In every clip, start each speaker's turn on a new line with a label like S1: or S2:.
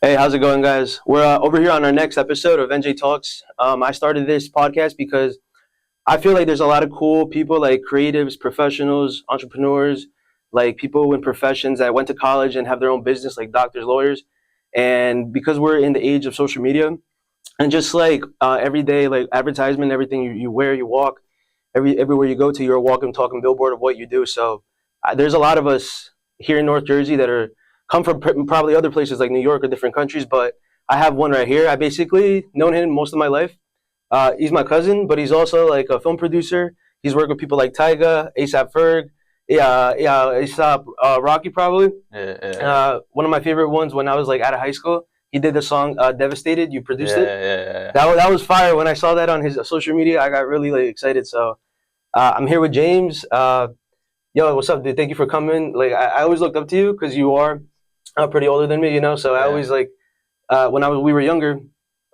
S1: Hey, how's it going, guys? We're over here on our next episode of NJ Talks. I started this podcast because I feel like there's a lot of cool people, like creatives, professionals, entrepreneurs, like people in professions that went to college and have their own business, like doctors, lawyers. And because we're in the age of social media and just like every day, like advertisement, everything you wear, you walk, everywhere you go to, you're a walking, talking billboard of what you do. So there's a lot of us here in North Jersey that are come from probably other places like New York or different countries, but I have one right here. I basically known him most of my life. He's my cousin, but he's also like a film producer. He's worked with people like Tyga, ASAP Ferg, ASAP Rocky probably. One of my favorite ones when I was like out of high school, he did the song "Devastated." You produced it. That was fire. When I saw that on his social media, I got really like excited. So I'm here with James. Yo, what's up, dude? Thank you for coming. Like I always looked up to you because you are pretty older than me, you know. So I always like we were younger.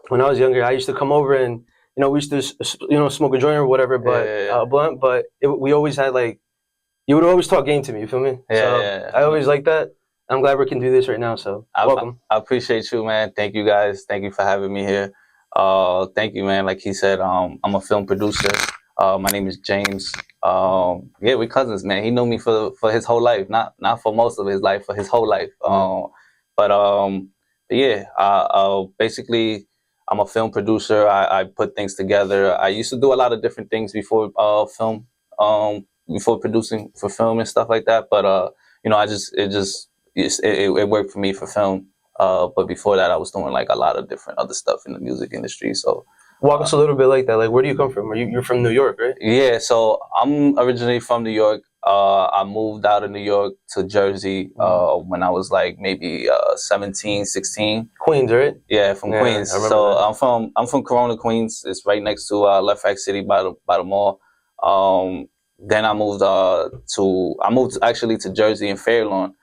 S1: When I was younger, I used to come over and we used to smoke a joint or whatever, but blunt. But we always had like you would always talk game to me. You feel me? I always like that. I'm glad we can do this right now. So welcome.
S2: I appreciate you, man. Thank you, guys. Thank you for having me here. Thank you, man. Like he said, I'm a film producer. My name is James. We cousins, man. He knew me for his whole life, not for most of his life, for his whole life. Basically, I'm a film producer. I put things together. I used to do a lot of different things before film, before producing for film and stuff like that. But it worked for me for film. But before that, I was doing like a lot of different other stuff in the music industry. So.
S1: Walk us a little bit like that. Like, where do you come from? You're from New York, right?
S2: Yeah, so I'm originally from New York. I moved out of New York to Jersey when I was like maybe 17, 16.
S1: Queens, right?
S2: Yeah, from Queens. So that. I'm from Corona, Queens. It's right next to Left Fact City by the mall. Then I moved actually to Jersey in Fairlawn.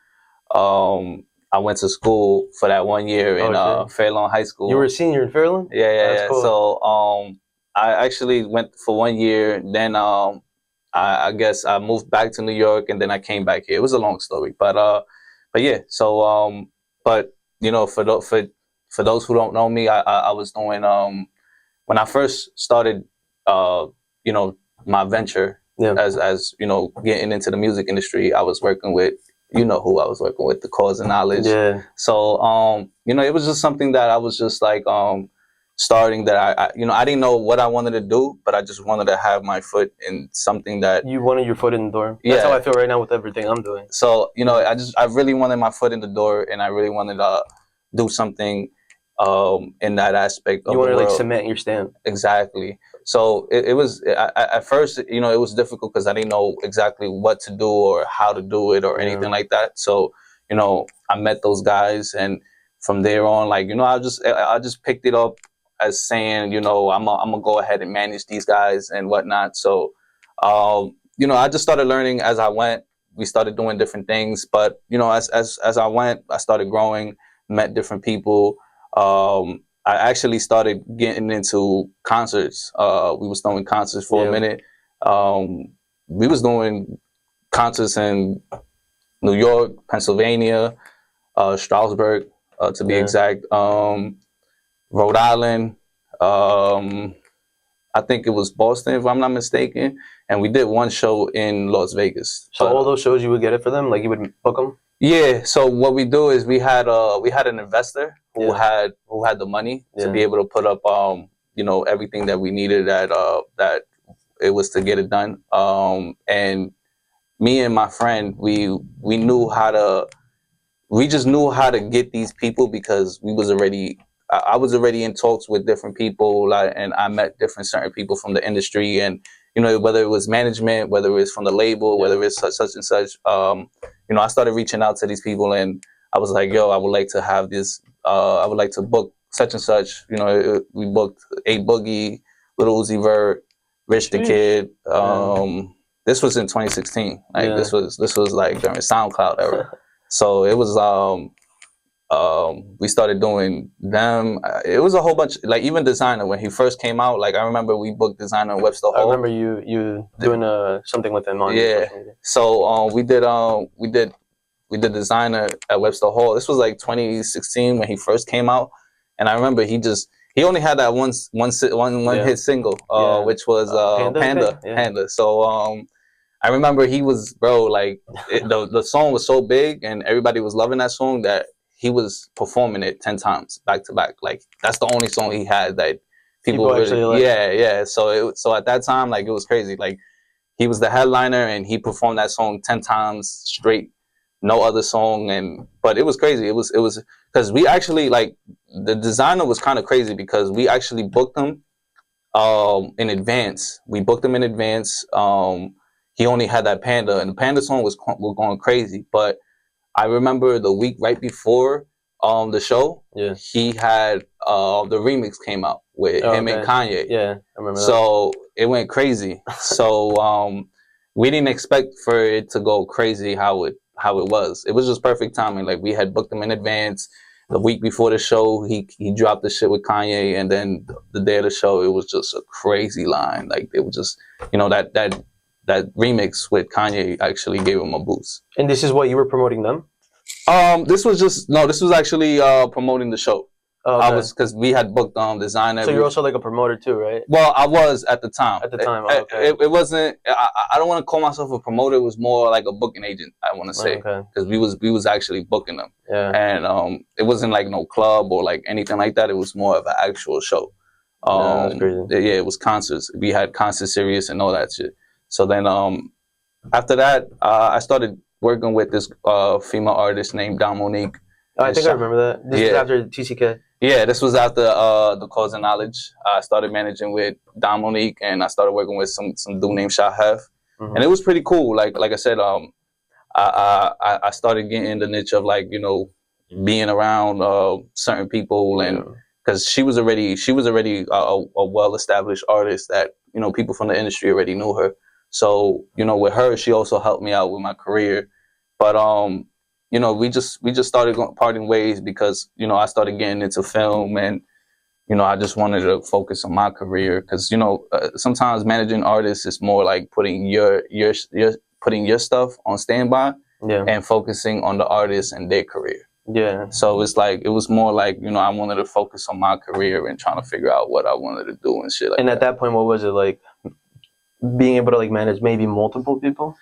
S2: I went to school for that 1 year in Fairlawn High School.
S1: You were a senior in Fairlawn?
S2: Yeah. Cool. So I actually went for 1 year. Then I guess I moved back to New York, and then I came back here. It was a long story, but yeah. So but for those who don't know me, I was doing when I first started my venture as getting into the music industry. I was working with. You know who I was working with, the Cause and Knowledge.
S1: Yeah.
S2: So, it was just something that I was just like starting that I didn't know what I wanted to do, but I just wanted to have my foot in something that...
S1: You wanted your foot in the door. That's how I feel right now with everything I'm doing.
S2: So, I really wanted my foot in the door, and I really wanted to do something in that aspect of the world.
S1: You wanted to like cement your stamp.
S2: Exactly. So it was at first, it was difficult because I didn't know exactly what to do or how to do it or anything like that. So, I met those guys, and from there on, like, I just picked it up as saying, I'm gonna go ahead and manage these guys and whatnot. So, I just started learning as I went. We started doing different things, but as I went, I started growing, met different people. I actually started getting into concerts. We was doing concerts for a minute. We was doing concerts in New York, Pennsylvania, Stroudsburg, to be exact, Rhode Island. I think it was Boston, if I'm not mistaken. And we did one show in Las Vegas.
S1: So all those shows you would get it for them? Like you would book them?
S2: Yeah. So what we do is we had an investor who had the money to be able to put up everything that we needed that it was to get it done. And me and my friend, we just knew how to get these people because I was already in talks with different people, and I met certain people from the industry, and whether it was management, whether it was from the label, whether it's such and such. I started reaching out to these people, and I was like, yo, I would like to have this. I would like to book such and such. We booked A Boogie, Lil Uzi Vert, Rich the Kid. This was in 2016. Like this was like during SoundCloud era. So it was we started doing them. It was a whole bunch, like even Designer when he first came out. Like I remember we booked Designer in Webster Hall.
S1: I remember you doing something with him on.
S2: So we did we did Designer at Webster Hall. This was like 2016 when he first came out, and I remember he only had that one hit single, which was Panda. So I remember he was, bro, like the song was so big and everybody was loving that song that he was performing it 10 times back to back. Like that's the only song he had that people really, like. Yeah. So at that time, like it was crazy. Like he was the headliner and he performed that song 10 times straight, no other song. But it was crazy. It was because we actually, like, the Designer was kind of crazy because we actually booked him in advance. We booked him in advance. He only had that Panda, and the Panda song was going crazy. But I remember the week right before the show, he had the remix came out with him and Kanye.
S1: Yeah, I remember that.
S2: So it went crazy. So we didn't expect for it to go crazy how it was. It was just perfect timing. Like we had booked him in advance. The week before the show, he dropped the shit with Kanye, and then the day of the show, it was just a crazy line. Like it was just, you know, that remix with Kanye actually gave him a boost.
S1: And this is what you were promoting them?
S2: This was actually promoting the show.
S1: Oh, okay.
S2: Because we had booked Designer.
S1: So you're also like a promoter too, right?
S2: Well, I was at the time.
S1: Okay.
S2: It wasn't. I don't want to call myself a promoter. It was more like a booking agent, I want to say, because we was actually booking them.
S1: Yeah.
S2: And it wasn't like no club or like anything like that. It was more of an actual show.
S1: That's crazy.
S2: Yeah, it was concerts. We had concert series and all that shit. So then after that, I started working with this female artist named Dominique.
S1: Oh, I think I remember that. This is after TCK.
S2: Yeah, this was after the Cause of Knowledge. I started managing with Dominique, and I started working with some dude named Shahef, and it was pretty cool. Like I said, I started getting in the niche of, like, you know, being around certain people, and because she was already a well-established artist that, you know, people from the industry already knew her. So, you know, with her, she also helped me out with my career. But you know, we just started parting ways because, you know, I started getting into film, and, you know, I just wanted to focus on my career because, you know, sometimes managing artists is more like putting your stuff on standby and focusing on the artist and their career. Yeah. So it's like, it was more like, you know, I wanted to focus on my career and trying to figure out what I wanted to do and shit like that.
S1: And at that point, what was it like, being able to like manage maybe multiple people?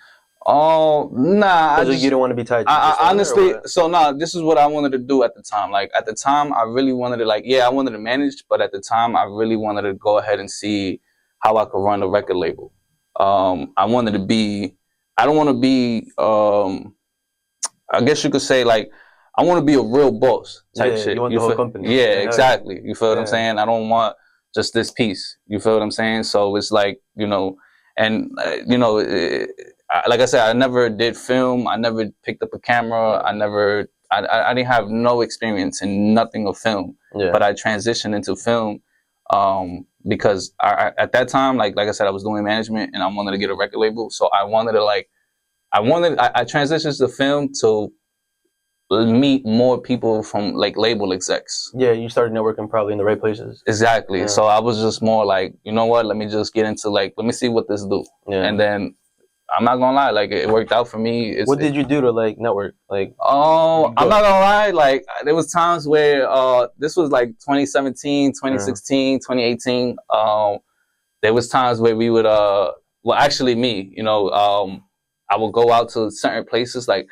S2: Oh, nah.
S1: You didn't want to be tied to
S2: honestly, this is what I wanted to do at the time. Like, at the time, I really wanted to, like, I wanted to manage, but at the time, I really wanted to go ahead and see how I could run a record label. I wanted to be, I don't want to be, I guess you could say, like, I want to be a real boss type shit.
S1: You want the whole company.
S2: Yeah, exactly. You feel what I'm saying? I don't want just this piece. You feel what I'm saying? So it's like, you know, and, you know, like I said, I never did film. I never picked up a camera. I didn't have no experience in nothing of film. Yeah. But I transitioned into film because at that time, like I said, I was doing management and I wanted to get a record label. So I wanted to, like, I transitioned to film to meet more people from, like, label execs.
S1: Yeah, you started networking probably in the right places.
S2: Exactly. Yeah. So I was just more like, you know what, let me just get into, like, let me see what this do. Yeah. And then I'm not gonna lie, like, it worked out for me.
S1: What did you do to, like, network? Like,
S2: I'm not gonna lie, like, there was times where this was like 2017, 2016, 2018. There was times where we would well, actually me, you know, I would go out to certain places. Like,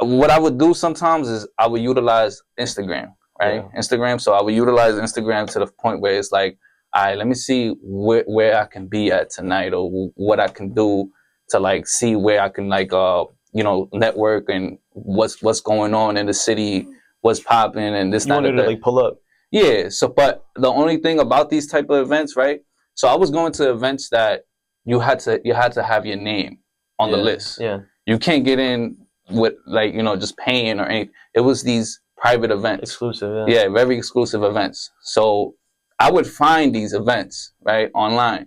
S2: what I would do sometimes is I would utilize Instagram, right? Yeah. Instagram. So I would utilize Instagram to the point where it's like, all right, let me see where I can be at tonight, or what I can do to, like, see where I can, like, you know, network and what's going on in the city, what's popping, and this.
S1: You wanted to, like, pull up.
S2: Yeah. So, but the only thing about these type of events, right? So I was going to events that you had to have your name on the list. Yeah. You can't get in with, like, you know, just paying or anything. It was these private events.
S1: Exclusive.
S2: Yeah, very exclusive events. So I would find these events, right, online.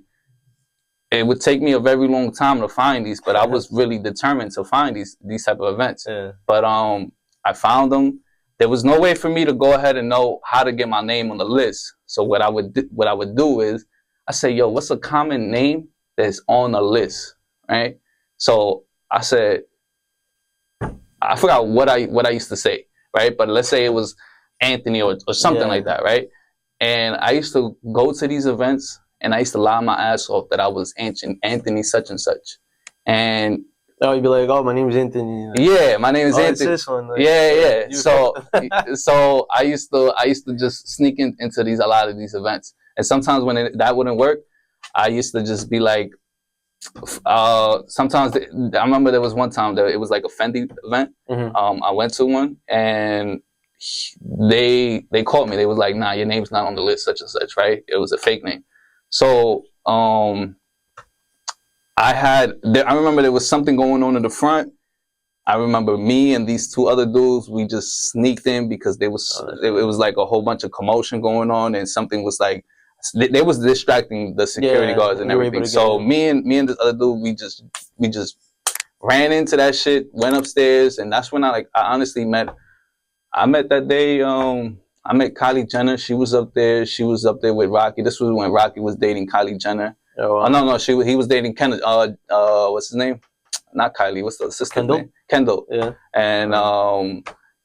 S2: It would take me a very long time to find these, but I was really determined to find these type of events. Yeah. But I found them. There was no way for me to go ahead and know how to get my name on the list. So what I would do is I say, yo, what's a common name that's on the list, right? So I said, I forgot what I used to say, right? But let's say it was Anthony or something like that, right? And I used to go to these events and I used to lie my ass off that I was Anthony such and such. And
S1: oh, you'd be like, oh, my name is Anthony. Like,
S2: yeah, my name is Anthony.
S1: It's this one. Like,
S2: yeah. So I used to just sneak into a lot of these events. And sometimes when that wouldn't work, I used to just be like, sometimes I remember there was one time that it was like a Fendi event. I went to one and they called me. They was like, nah, your name's not on the list, such and such, right? It was a fake name. So I remember there was something going on in the front. I remember me and these two other dudes, we just sneaked in because it was like a whole bunch of commotion going on, and something was like, they was distracting the security guards and everything. So me and this other dude, we just ran into that shit, went upstairs, and that's when I honestly met that day. I met Kylie Jenner. She was up there. She was up there with Rocky. This was when Rocky was dating Kylie Jenner. Oh, wow. No, he was dating what's his name? Not Kylie. What's the sister's name? Kendall. Yeah. And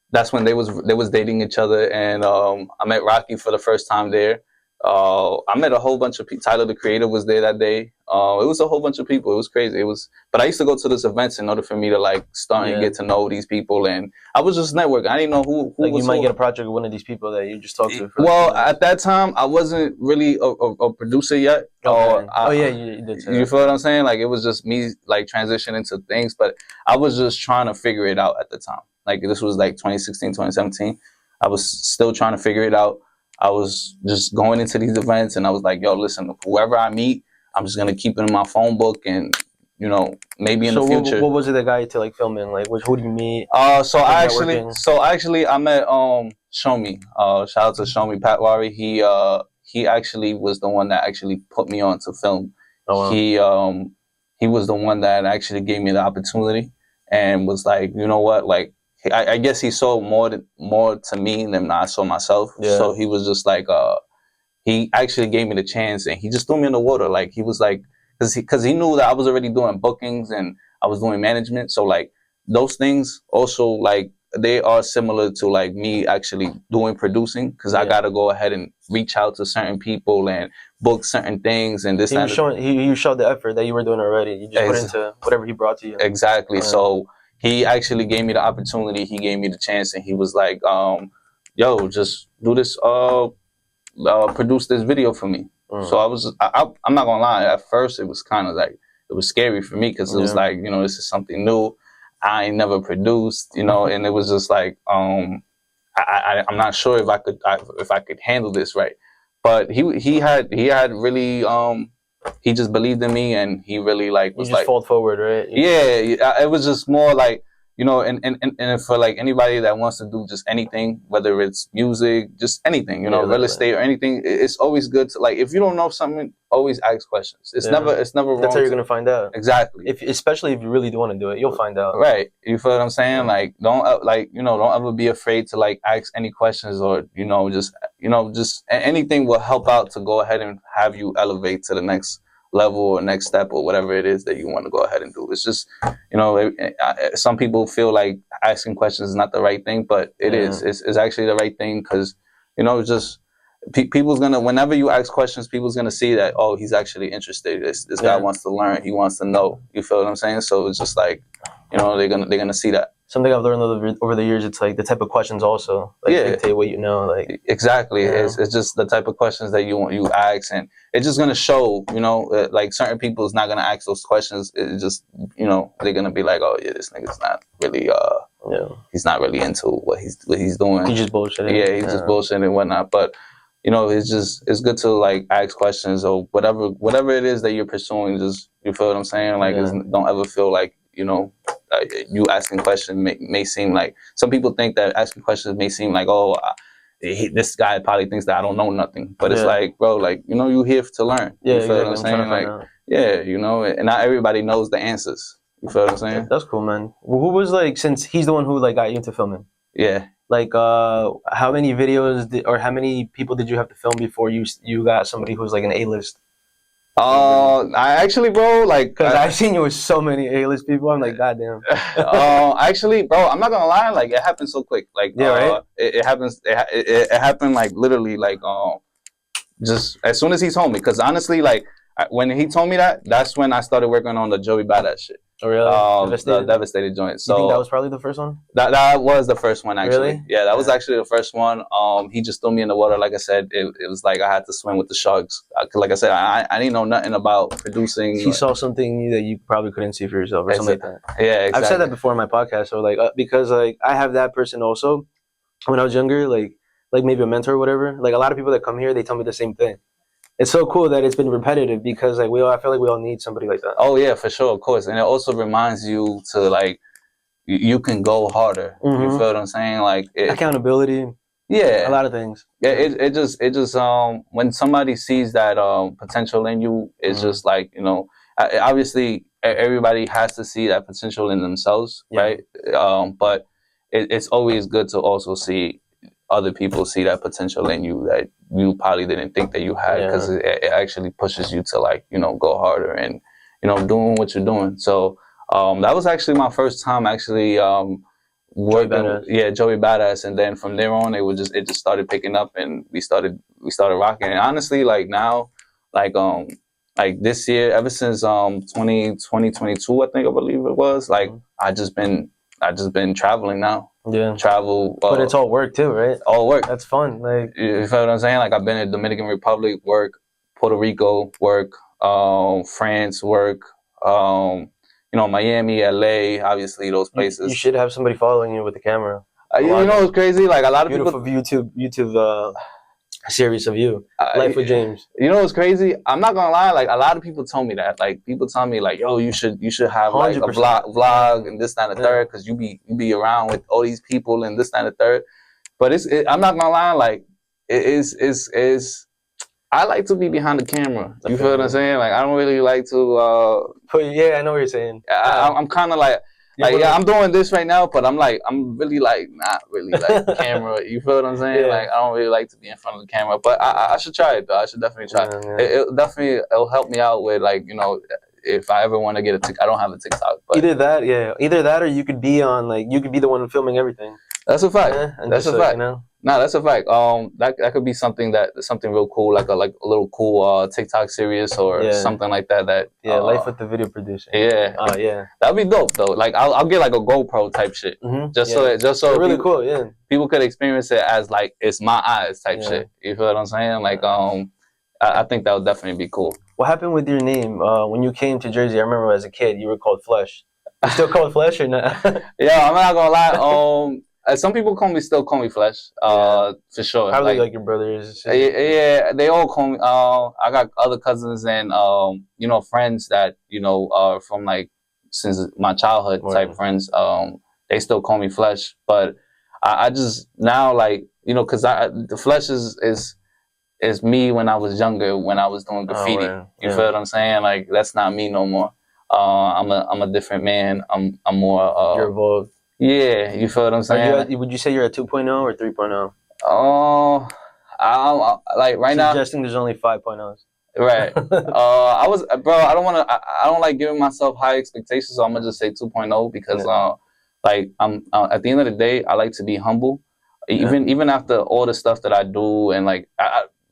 S2: that's when they was dating each other, and I met Rocky for the first time there. I met a whole bunch of people. Tyler, the Creator, was there that day. It was a whole bunch of people. It was crazy. But I used to go to these events in order for me to like start and get to know these people. And I was just networking. I didn't know who like was. You might get a project with one of these people that you just talked to. Well, at that time, I wasn't really a producer yet. Okay. You did. You feel what I'm saying? Like, it was just me like transitioning to things, but I was just trying to figure it out at the time. Like, this was like 2016, 2017. I was still trying to figure it out. I was just going into these events and I was like, yo, listen, whoever I meet, I'm just going to keep it in my phone book and, you know, maybe in the future. What was it that got you to like filming? Like, who do you meet? So I met Show Me. Shout out to Show Me, Pat Wari. He actually was the one that actually put me on to film. Oh, wow. He was the one that actually gave me the opportunity and was like, you know what, like, I guess he saw more to me than I saw myself. Yeah. So he was just like, he actually gave me the chance and he just threw me in the water. Like, he was like, because he knew that I was already doing bookings and I was doing management. So like those things also, like, they are similar to like me actually doing producing, because I got to go ahead and reach out to certain people and book certain things and this. You showed the effort that you were doing already. You just put into whatever he brought to you. Exactly. So he actually gave me the opportunity. He gave me the chance, and he was like, "Yo, just do this. Produce this video for me." So I was, I'm not gonna lie. At first, it was kind of like, it was scary for me because it was like, you know, this is something new. I ain't never produced, you know, and it was just like, I'm not sure if I could handle this right. But he had really he just believed in me, and he really like was like fall forward, right? Yeah, it was just more like, you know, and for like anybody that wants to do just anything, whether it's music, just anything, you know, real estate or anything, it's always good to, like, if you don't know something, always ask questions. It's never wrong. That's how you're gonna find out. Exactly. Especially if you really do want to do it, you'll find out. Right. You feel what I'm saying? Like, don't ever be afraid to like ask any questions, or just anything will help out to go ahead and have you elevate to the next level or next step or whatever it is that you want to go ahead and do. It's just, some people feel like asking questions is not the right thing, but it is. It's actually the right thing, because, just people's gonna, whenever you ask questions, people's gonna see that, oh, he's actually interested. This guy wants to learn. He wants to know. You feel what I'm saying? So it's just like, they're gonna see that. Something I've learned over the years, it's like the type of questions also dictate what you know. Like, exactly, it's just the type of questions that you ask, and it's just gonna show. Like, certain people is not gonna ask those questions. It's just, they're gonna be like, oh yeah, this nigga's not really he's not really into what he's doing. He's just bullshitting. Yeah, he's just bullshitting and whatnot. But it's good to like ask questions or whatever it is that you're pursuing. Just, you feel what I'm saying? Like, don't ever feel like, you asking questions may seem like, some people think that asking questions may seem like, oh, this guy probably thinks that I don't know nothing. But it's like, bro, like, you're here to learn. Yeah, you feel what I'm saying? Like, and not everybody knows the answers. You feel what I'm saying? That's cool, man. Well, who was like, since he's the one who like got you into filming? Yeah. Like, how many videos or how many people did you have to film before you got somebody who's like an A-list? I actually, bro, like,
S1: Because I've seen you with so many A-list people. I'm like, goddamn.
S2: Actually, bro, I'm not gonna lie. Like, it happened so quick. Like,
S1: Yeah, right?
S2: it happens. It happened like literally, like, just as soon as he told me. Because honestly, like, when he told me that, that's when I started working on the Joey Badass shit.
S1: Oh, really?
S2: The Devastated joint. So
S1: you think that was probably the first one?
S2: That was the first one, actually.
S1: Really?
S2: Yeah, that was actually the first one. He just threw me in the water. Like I said, it was like I had to swim with the sharks. Like I said, I didn't know nothing about producing.
S1: He saw something that you probably couldn't see for yourself, or something like that.
S2: Yeah, exactly.
S1: I've said that before in my podcast. So like, because like I have that person also. When I was younger, like maybe a mentor or whatever. Like a lot of people that come here, they tell me the same thing. It's so cool that it's been repetitive because like I feel like we all need somebody like that.
S2: Oh yeah, for sure, of course, and it also reminds you to like you can go harder.
S1: Mm-hmm.
S2: You feel what I'm saying? Like
S1: accountability.
S2: Yeah,
S1: a lot of things.
S2: Yeah, it just when somebody sees that potential in you, it's just like, you know, obviously everybody has to see that potential in themselves, right? But it's always good to also see other people see that potential in you that you probably didn't think that you had, because it actually pushes you to, like, you know, go harder and, you know, doing what you're doing. So that was actually my first time actually working. Joey Badass, and then from there on it just started picking up, and we started rocking. And honestly, like now, like this year, ever since 2022, I think, I believe it was, like I just been traveling now. Travel,
S1: but it's all work too, right?
S2: All work.
S1: That's fun. Like,
S2: you feel what I'm saying? Like, I've been in Dominican Republic, work, Puerto Rico, work, France, work, you know, Miami, LA, obviously those places.
S1: You should have somebody following you with the camera.
S2: You know what's crazy? Like, a lot of
S1: beautiful
S2: people
S1: YouTube series of you, Life with James.
S2: You know what's crazy? I'm not gonna lie. Like, a lot of people told me that. Like, people tell me, like, yo, you should have like a vlog and this, that, and the third, because you be around with all these people and this, that, and the third. But I'm not gonna lie. Like, it is. I like to be behind the camera. You feel what I'm saying? Like, I don't really like to.
S1: Yeah, I know what you're saying.
S2: I'm kind of like. I'm doing this right now, but I'm really like not really like the camera. You feel what I'm saying? Like, I don't really like to be in front of the camera, but I should try it though. I should definitely try. It'll help me out with, like, you know, if I ever want to get a TikTok. I don't have a TikTok, but
S1: either that, or you could be on, like, you could be the one filming everything.
S2: That's a fact. That's a fact.
S1: You know?
S2: No, that's a fact. That could be something real cool, like a little cool TikTok series or something like that.
S1: Life with the video producer.
S2: That'd be dope though. Like, I'll get like a GoPro type shit, just so
S1: really cool. Yeah,
S2: people could experience it as like it's my eyes type shit. You feel what I'm saying? Like, I think that would definitely be cool.
S1: What happened with your name when you came to Jersey? I remember as a kid you were called Flesh. You still called Flesh or not?
S2: Yeah, I'm not gonna lie. Some people still call me Flesh, for sure.
S1: Probably like your brothers.
S2: Yeah, they all call me. I got other cousins and you know, friends that, you know, are from, like, since my childhood type friends. They still call me Flesh, but I just now, like, you know, because the Flesh is me when I was younger, when I was doing graffiti. You feel what I'm saying? Like, that's not me no more. I'm a different man. I'm more.
S1: You're evolved.
S2: Yeah, you feel what I'm saying?
S1: Would you say you're at 2.0 or 3.0?
S2: Like right now,
S1: suggesting there's only 5.0s.
S2: Right. I don't like giving myself high expectations, so I'm gonna just say 2.0 because like, I'm at the end of the day, I like to be humble, even after all the stuff that I do, and like,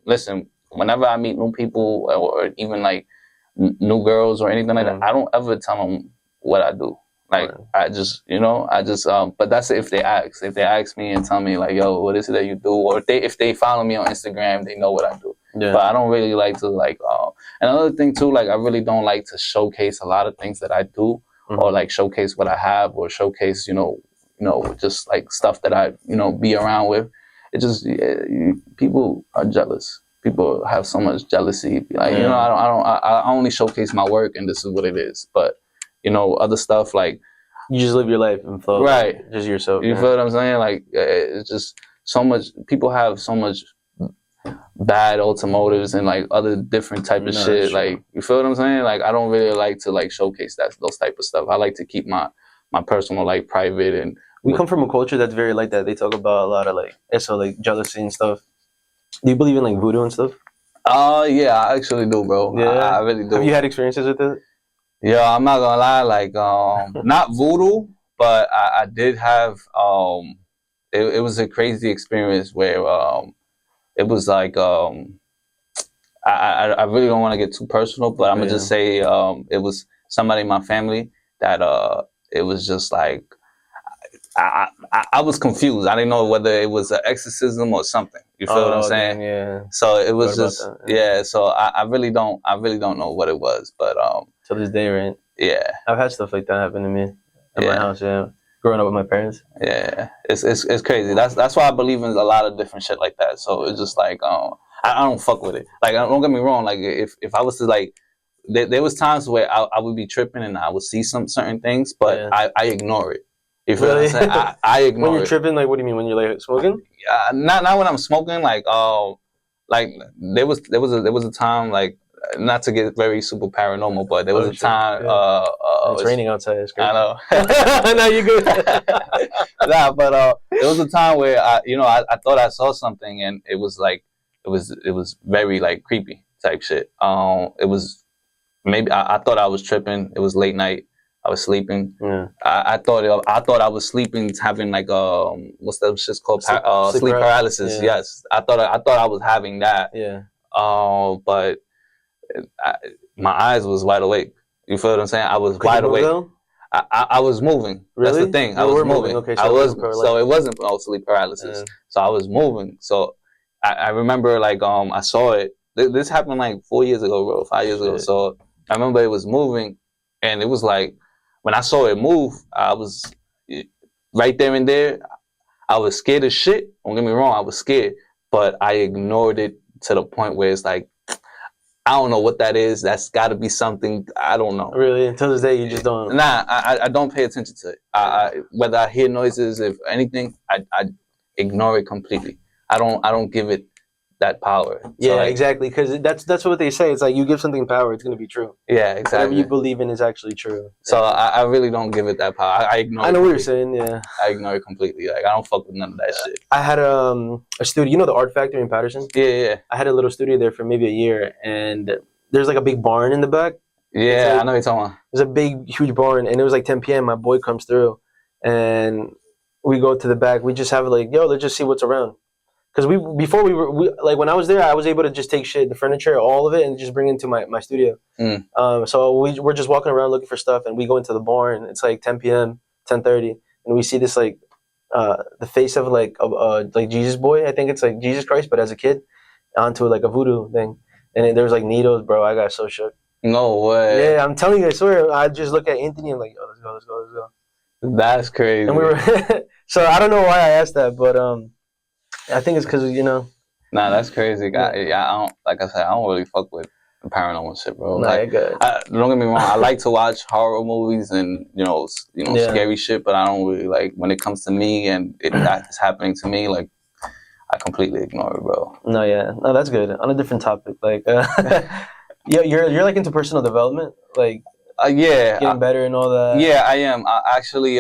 S2: listen, whenever I meet new people or even like new girls or anything like that, I don't ever tell them what I do. Like, I just, but that's if they ask. If they ask me and tell me, like, yo, what is it that you do? Or if they follow me on Instagram, they know what I do. Yeah. But I don't really like to, like, and another thing too, like, I really don't like to showcase a lot of things that I do, or like showcase what I have, or showcase, just like stuff that I, be around with. It just, people are jealous. People have so much jealousy. Like, I only showcase my work and this is what it is. But, other stuff, like,
S1: you just live your life and flow.
S2: Right.
S1: Like, just yourself.
S2: You feel what I'm saying? Like, it's just so much, people have so much bad automotives and like other different type of shit. Sure. Like, you feel what I'm saying? Like, I don't really like to like showcase those type of stuff. I like to keep my personal life private. And
S1: we come from a culture that's very like that. They talk about a lot of like jealousy and stuff. Do you believe in like voodoo and stuff?
S2: Yeah, I actually do, bro.
S1: Yeah,
S2: I really do.
S1: Have you had experiences with it?
S2: Yeah, I'm not gonna lie, like not voodoo, but I did have it was a crazy experience where it was like I really don't want to get too personal, but I'm gonna just say it was somebody in my family that it was just like I was confused. I didn't know whether it was an exorcism or something. You feel what I'm saying?
S1: Dang, yeah.
S2: So it was just
S1: that,
S2: yeah. So I really don't know what it was, but
S1: to this day, right?
S2: yeah,
S1: I've had stuff like that happen to me at my house. Yeah, growing up with my parents.
S2: Yeah, it's crazy. That's why I believe in a lot of different shit like that. So it's just like I don't fuck with it. Like don't get me wrong. Like if I was to like there was times where I would be tripping and I would see some certain things, but I ignore it. You feel what I'm saying? I ignore it.
S1: When you're tripping, like what do you mean? When you're like smoking?
S2: Not when I'm smoking. Like there was a time like not to get very super paranormal, but there was a time.
S1: It's raining outside. It's crazy.
S2: I know.
S1: No, you good.
S2: Nah, but there was a time where I thought I saw something and it was like it was very like creepy type shit. It was maybe I thought I was tripping. It was late night. I was sleeping.
S1: Yeah.
S2: I thought I was sleeping, having like what's that shit's called? Sleep paralysis. Yeah. Yes, I thought I was having that.
S1: Yeah.
S2: But my eyes was wide awake. You feel what I'm saying? I was wide awake. I was moving.
S1: Really?
S2: That's the thing. I was moving.
S1: Okay,
S2: so so it wasn't sleep paralysis. Yeah. So I was moving. So I remember like I saw it. This happened like 4 years ago, bro. 5 years ago. So I remember it was moving, and it was like when I saw it move, I was right there and there. I was scared as shit. Don't get me wrong. I was scared, but I ignored it to the point where it's like, I don't know what that is. That's got to be something. I don't know.
S1: Really? Until this day, you just don't?
S2: Nah, I don't pay attention to it. Whether I hear noises, if anything, I ignore it completely. I don't give it that power. So
S1: yeah, like, exactly. Because that's what they say. It's like you give something power, it's going to be true.
S2: Yeah, exactly.
S1: Whatever you believe in is actually true.
S2: So I really don't give it that power. I ignore it.
S1: I know what you're saying, yeah.
S2: I ignore it completely. Like, I don't fuck with none of that shit.
S1: I had a studio. You know the Art Factory in Patterson?
S2: Yeah.
S1: I had a little studio there for maybe a year, and there's like a big barn in the back.
S2: Yeah, like, I know what you're talking about.
S1: There's a big, huge barn, and it was like 10 p.m. My boy comes through, and we go to the back. We just have like, let's just see what's around. Because before we like when I was there, I was able to just take shit, the furniture, all of it, and just bring it into my studio. So we're just walking around looking for stuff, and we go into the barn. It's like 10 p.m., 10:30, and we see this like the face of like Jesus boy. I think it's like Jesus Christ, but as a kid, onto like a voodoo thing, and there was like needles, bro. I got so shook.
S2: No way.
S1: Yeah, I'm telling you, I swear. I just look at Anthony and I'm like, let's go.
S2: That's crazy.
S1: And we were so I don't know why I asked that, but I think it's because
S2: Nah, that's crazy. I don't, like I said, I don't really fuck with paranormal shit, bro.
S1: Nah,
S2: like, don't get me wrong. I like to watch horror movies and scary shit, but I don't really like when it comes to me and that's happening to me. Like, I completely ignore it, bro.
S1: No, that's good. On a different topic, like, yeah, you're like into personal development, like, getting better and all that.
S2: Yeah, I am. I actually,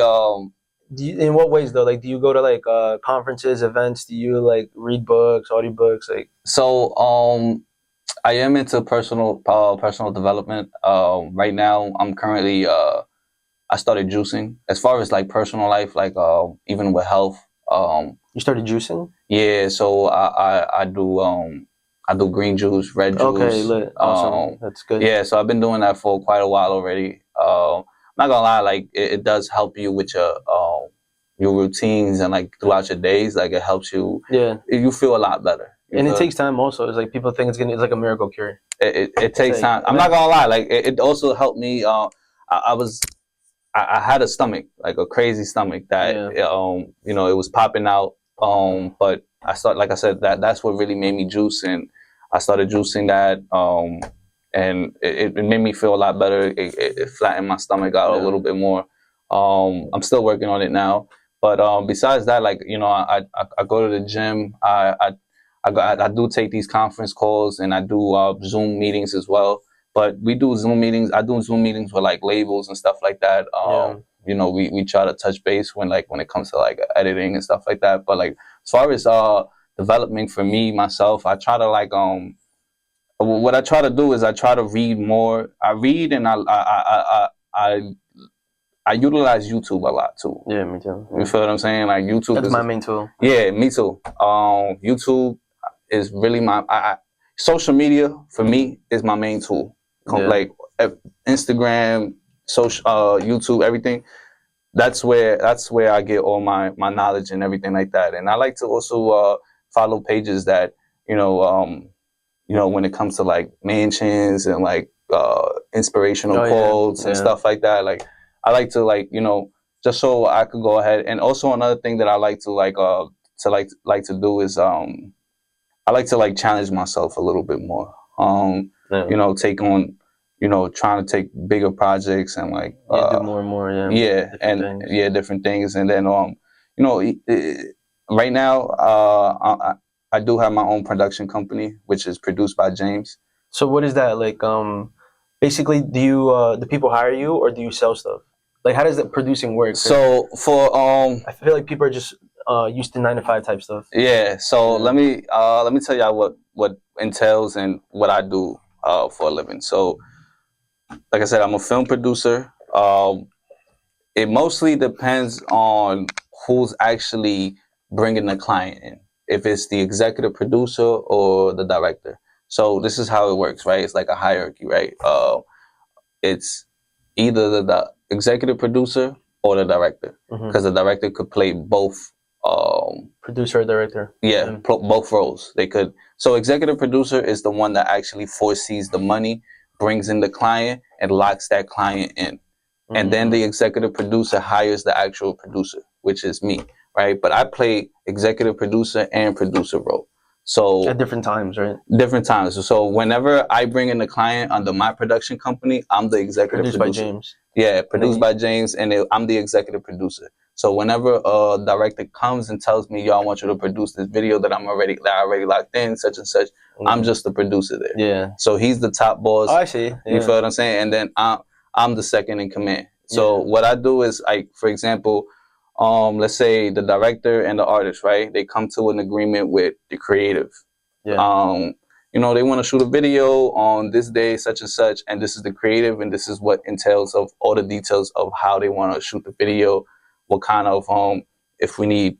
S1: in what ways though? Like, do you go to like conferences, events? Do you like read books, audiobooks? Like,
S2: so I am into personal development. Right now, I'm currently I started juicing. As far as like personal life, like even with health.
S1: You started juicing?
S2: Yeah, so I do green juice, red juice.
S1: Okay, lit. Awesome. That's good.
S2: Yeah, so I've been doing that for quite a while already. I'm not gonna lie, like it does help you with your routines and like throughout your days. Like it helps you. Yeah. You feel a lot better.
S1: And it takes time also. It's like people think it's like a miracle cure.
S2: It takes time. I'm not gonna lie. Like it also helped me. I had a stomach, like a crazy stomach that it was popping out. But like I said, that's what really made me juice, and I started juicing that. And it made me feel a lot better. It flattened my stomach out a little bit more. I'm still working on it now. But besides that, like, I go to the gym. I do take these conference calls, and I do Zoom meetings as well. But we do Zoom meetings. I do Zoom meetings with like labels and stuff like that. We try to touch base when it comes to like editing and stuff like that. But like as far as development for me myself, I try to like what I try to do is I try to read more. I read and I utilize YouTube a lot too.
S1: Yeah, me too. Yeah.
S2: You feel what I'm saying? Like YouTube
S1: That's
S2: is
S1: my main tool.
S2: Yeah, me too. YouTube is really my social media for me is my main tool. Like Instagram, social, YouTube, everything. That's where I get all my knowledge and everything like that. And I like to also follow pages that when it comes to like mansions and like inspirational quotes and stuff like that. Like I like to just so I could go ahead. And also another thing that I like to do is I like to like challenge myself a little bit more. Take on trying to take bigger projects and like
S1: do more and more.
S2: Different things. And then right now I do have my own production company, which is produced by James.
S1: So what is that like? Basically, do people hire you or do you sell stuff? Like, how does that producing work?
S2: So for
S1: I feel like people are just used to 9-to-5 type stuff.
S2: Yeah. So let me tell y'all what entails and what I do for a living. So, like I said, I'm a film producer. It mostly depends on who's actually bringing the client in. If it's the executive producer or the director. So this is how it works, right? It's like a hierarchy, right? It's either the executive producer or the director, because the director could play both.
S1: Producer or director.
S2: Yeah, both roles. They could. So executive producer is the one that actually foresees the money, brings in the client, and locks that client in. And then the executive producer hires the actual producer, which is me, right? But I play executive producer and producer role. So
S1: at different times, right?
S2: Different times. So whenever I bring in the client under my production company, I'm the executive producer.
S1: Produced by James.
S2: Yeah, produced by James, and I'm the executive producer. So whenever a director comes and tells me, "Yo, I want you to produce this video that I already locked in, such and such," I'm just the producer there.
S1: Yeah.
S2: So he's the top boss.
S1: Oh, I see. Yeah.
S2: You feel what I'm saying? And then I'm the second in command. So what I do is, like, for example, let's say the director and the artist, right? They come to an agreement with the creative. Yeah. They want to shoot a video on this day, such and such, and this is the creative, and this is what entails of all the details of how they want to shoot the video, what kind of, if we need,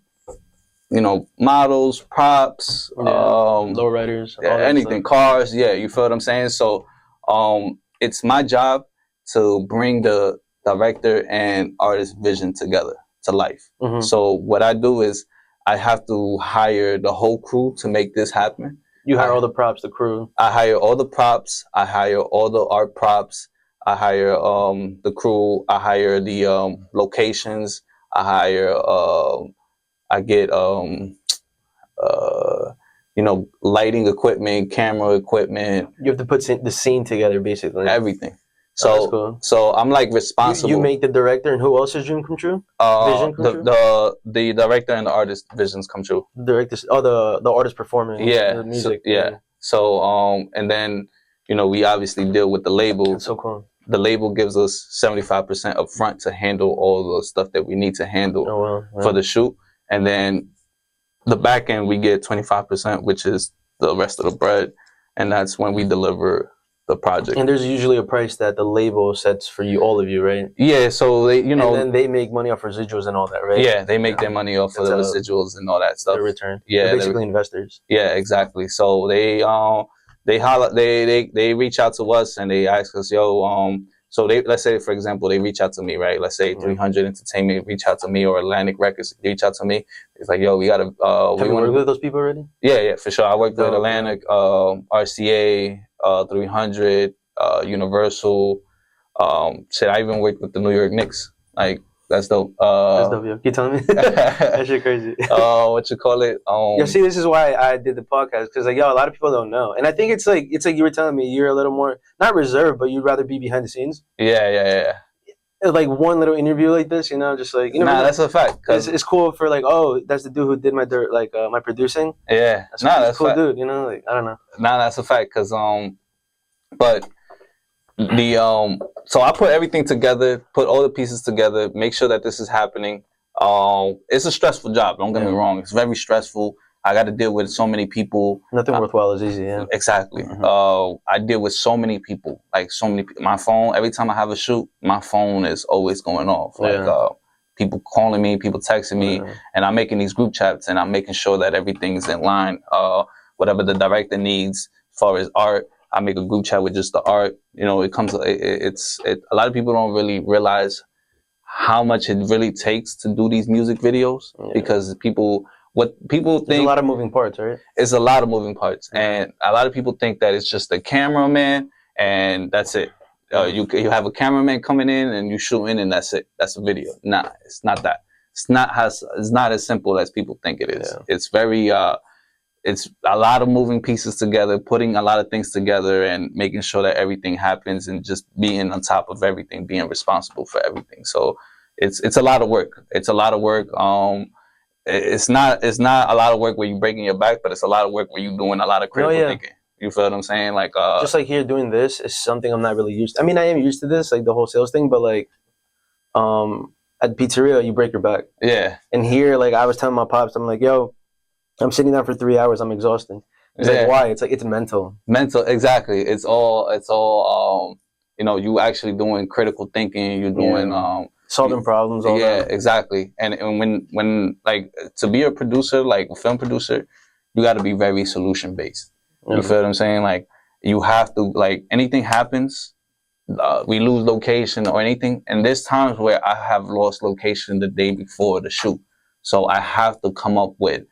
S2: models, props,
S1: lowriders,
S2: anything, cars. Yeah, you feel what I'm saying? So, it's my job to bring the director and artist vision together to life. So what I do is I have to hire the whole crew to make this happen.
S1: You hire all the props, the crew.
S2: I hire all the props. I hire all the art props. I hire the crew. I hire the locations. I hire. I get lighting equipment, camera equipment.
S1: You have to put the scene together, basically.
S2: Everything. So,
S1: cool.
S2: So I'm like responsible.
S1: You make the director, and who else is dream come true? Vision come true?
S2: The director and the artist visions come true.
S1: Director, the artist performing.
S2: Yeah,
S1: the music.
S2: So and then we obviously deal with the label.
S1: That's so cool.
S2: The label gives us 75% up front to handle all the stuff that we need to handle for the shoot, and then the back end we get 25%, which is the rest of the bread, and that's when we deliver the project.
S1: And there's usually a price that the label sets for you, all of you, right?
S2: Yeah, so they, and
S1: then they make money off residuals and all that, right?
S2: Yeah, they make their money off of the residuals and all that stuff.
S1: The return.
S2: Yeah,
S1: they're basically investors.
S2: Yeah, exactly. So they reach out to us and they ask us, so let's say, for example, they reach out to me, right? Let's say 300 Entertainment reach out to me, or Atlantic Records reach out to me. It's like, we gotta.
S1: Have you worked with those people already?
S2: Yeah, for sure. I worked with Atlantic, RCA, 300, Universal. I even worked with the New York Knicks. Like, that's dope.
S1: That's dope, yo. Keep telling me. That shit crazy.
S2: What you call it?
S1: See, this is why I did the podcast, because a lot of people don't know, and I think it's like you were telling me you're a little more not reserved, but you'd rather be behind the scenes.
S2: Yeah.
S1: Like one little interview like this, just like
S2: that's a fact.
S1: It's cool for like, that's the dude who did my my producing.
S2: Yeah,
S1: that's cool, dude. Like, I don't know.
S2: That's a fact, because but the so I put everything together, put all the pieces together, make sure that this is happening. It's a stressful job. Don't get me wrong. It's very stressful. I got to deal with so many people.
S1: Nothing worthwhile is easy. Yeah.
S2: Exactly. I deal with so many people, like so many. My phone. Every time I have a shoot, my phone is always going off. Like people calling me, people texting me, and I'm making these group chats, and I'm making sure that everything's in line. Whatever the director needs, as far as art, I make a group chat with just the art. You know, it comes. A lot of people don't really realize how much it really takes to do these music videos because what people think.
S1: There's a lot of moving parts, right?
S2: It's a lot of moving parts, and a lot of people think that it's just a cameraman and that's it. You have a cameraman coming in and you shooting and that's it. That's a video. Nah, it's not that. It's not as simple as people think it is. Yeah. It's very it's a lot of moving pieces together, putting a lot of things together and making sure that everything happens and just being on top of everything, being responsible for everything. So it's a lot of work. It's a lot of work. It's not a lot of work where you're breaking your back, but it's a lot of work where you're doing a lot of critical thinking. You feel what I'm saying? Like
S1: just like here doing this is something I'm not really used to. I mean, I am used to this, like the whole sales thing, but like at pizzeria you break your back.
S2: Yeah.
S1: And here, like I was telling my pops, I'm like, yo, I'm sitting down for 3 hours, I'm exhausted. He's like, why? It's like it's mental.
S2: Mental, exactly. It's all you know, you actually doing critical thinking, you're doing
S1: solving problems, all that.
S2: Exactly. And when like to be a producer, like a film producer, you got to be very solution based. You feel what I'm saying? Like you have to, like anything happens, we lose location or anything, and there's times where I have lost location the day before the shoot, so I have to come up with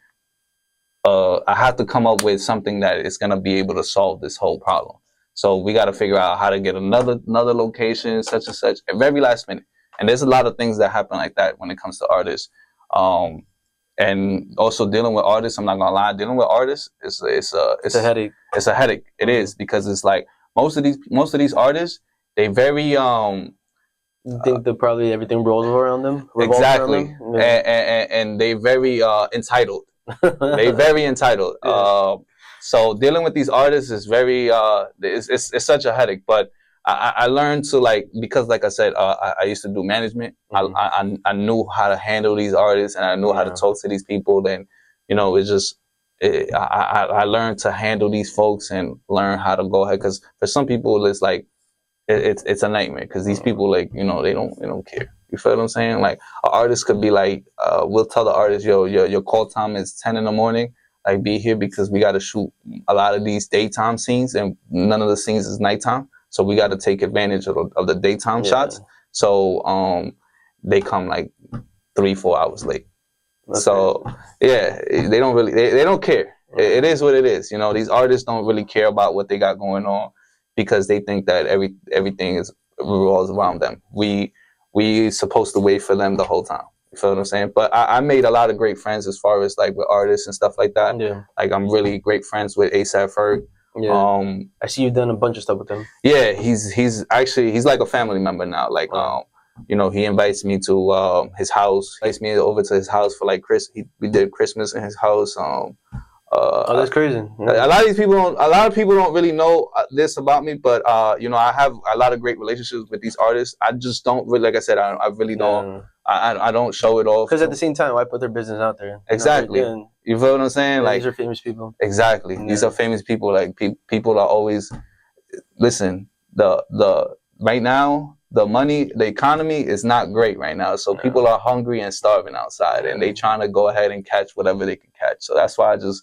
S2: something that is gonna be able to solve this whole problem. So we got to figure out how to get another location, such and such, at very last minute. And there's a lot of things that happen like that when it comes to artists. And also dealing with artists, I'm not gonna lie, dealing with artists it's a headache. It's a headache. It is, because it's like most of these artists, they very
S1: you think that probably everything rolls around them.
S2: Exactly. Around them? Yeah. And they very entitled. They very entitled. Yeah. So dealing with these artists is very it's such a headache. But I learned to, like, because like I said, I used to do management. I knew how to handle these artists, and I knew how to talk to these people. And you know, I learned to handle these folks and learn how to go ahead. Because for some people, it's like it's a nightmare. Because these people, like, you know, they don't care. You feel what I'm saying? Like an artist could be like, we'll tell the artist, yo, your call time is 10 in the morning. Like, be here because we got to shoot a lot of these daytime scenes, and none of the scenes is nighttime. So we got to take advantage of the daytime shots. So they come like 3-4 hours late. Okay. So yeah, they don't really, they don't care. It is what it is. You know, these artists don't really care about what they got going on because they think that everything revolves around them. We supposed to wait for them the whole time. You feel what I'm saying? But I made a lot of great friends as far as like with artists and stuff like that. Yeah. Like I'm really great friends with A$AP Ferg.
S1: Yeah. I see you've done a bunch of stuff with him.
S2: Yeah, he's like a family member now. Like you know, he invites me to his house. He invites me over to his house for like we did Christmas in his house.
S1: Oh, that's crazy.
S2: Yeah. A lot of people don't really know this about me, but you know, I have a lot of great relationships with these artists. I just don't really, like I said, I really don't. I don't show it off.
S1: Because at the same time, why put their business out there?
S2: Exactly. You feel what I'm saying?
S1: Yeah,
S2: like,
S1: these are famous people.
S2: Exactly. Yeah. These are famous people. Like people are always, listen, the right now, the money, the economy is not great right now. So people are hungry and starving outside, and they trying to go ahead and catch whatever they can catch. So that's why you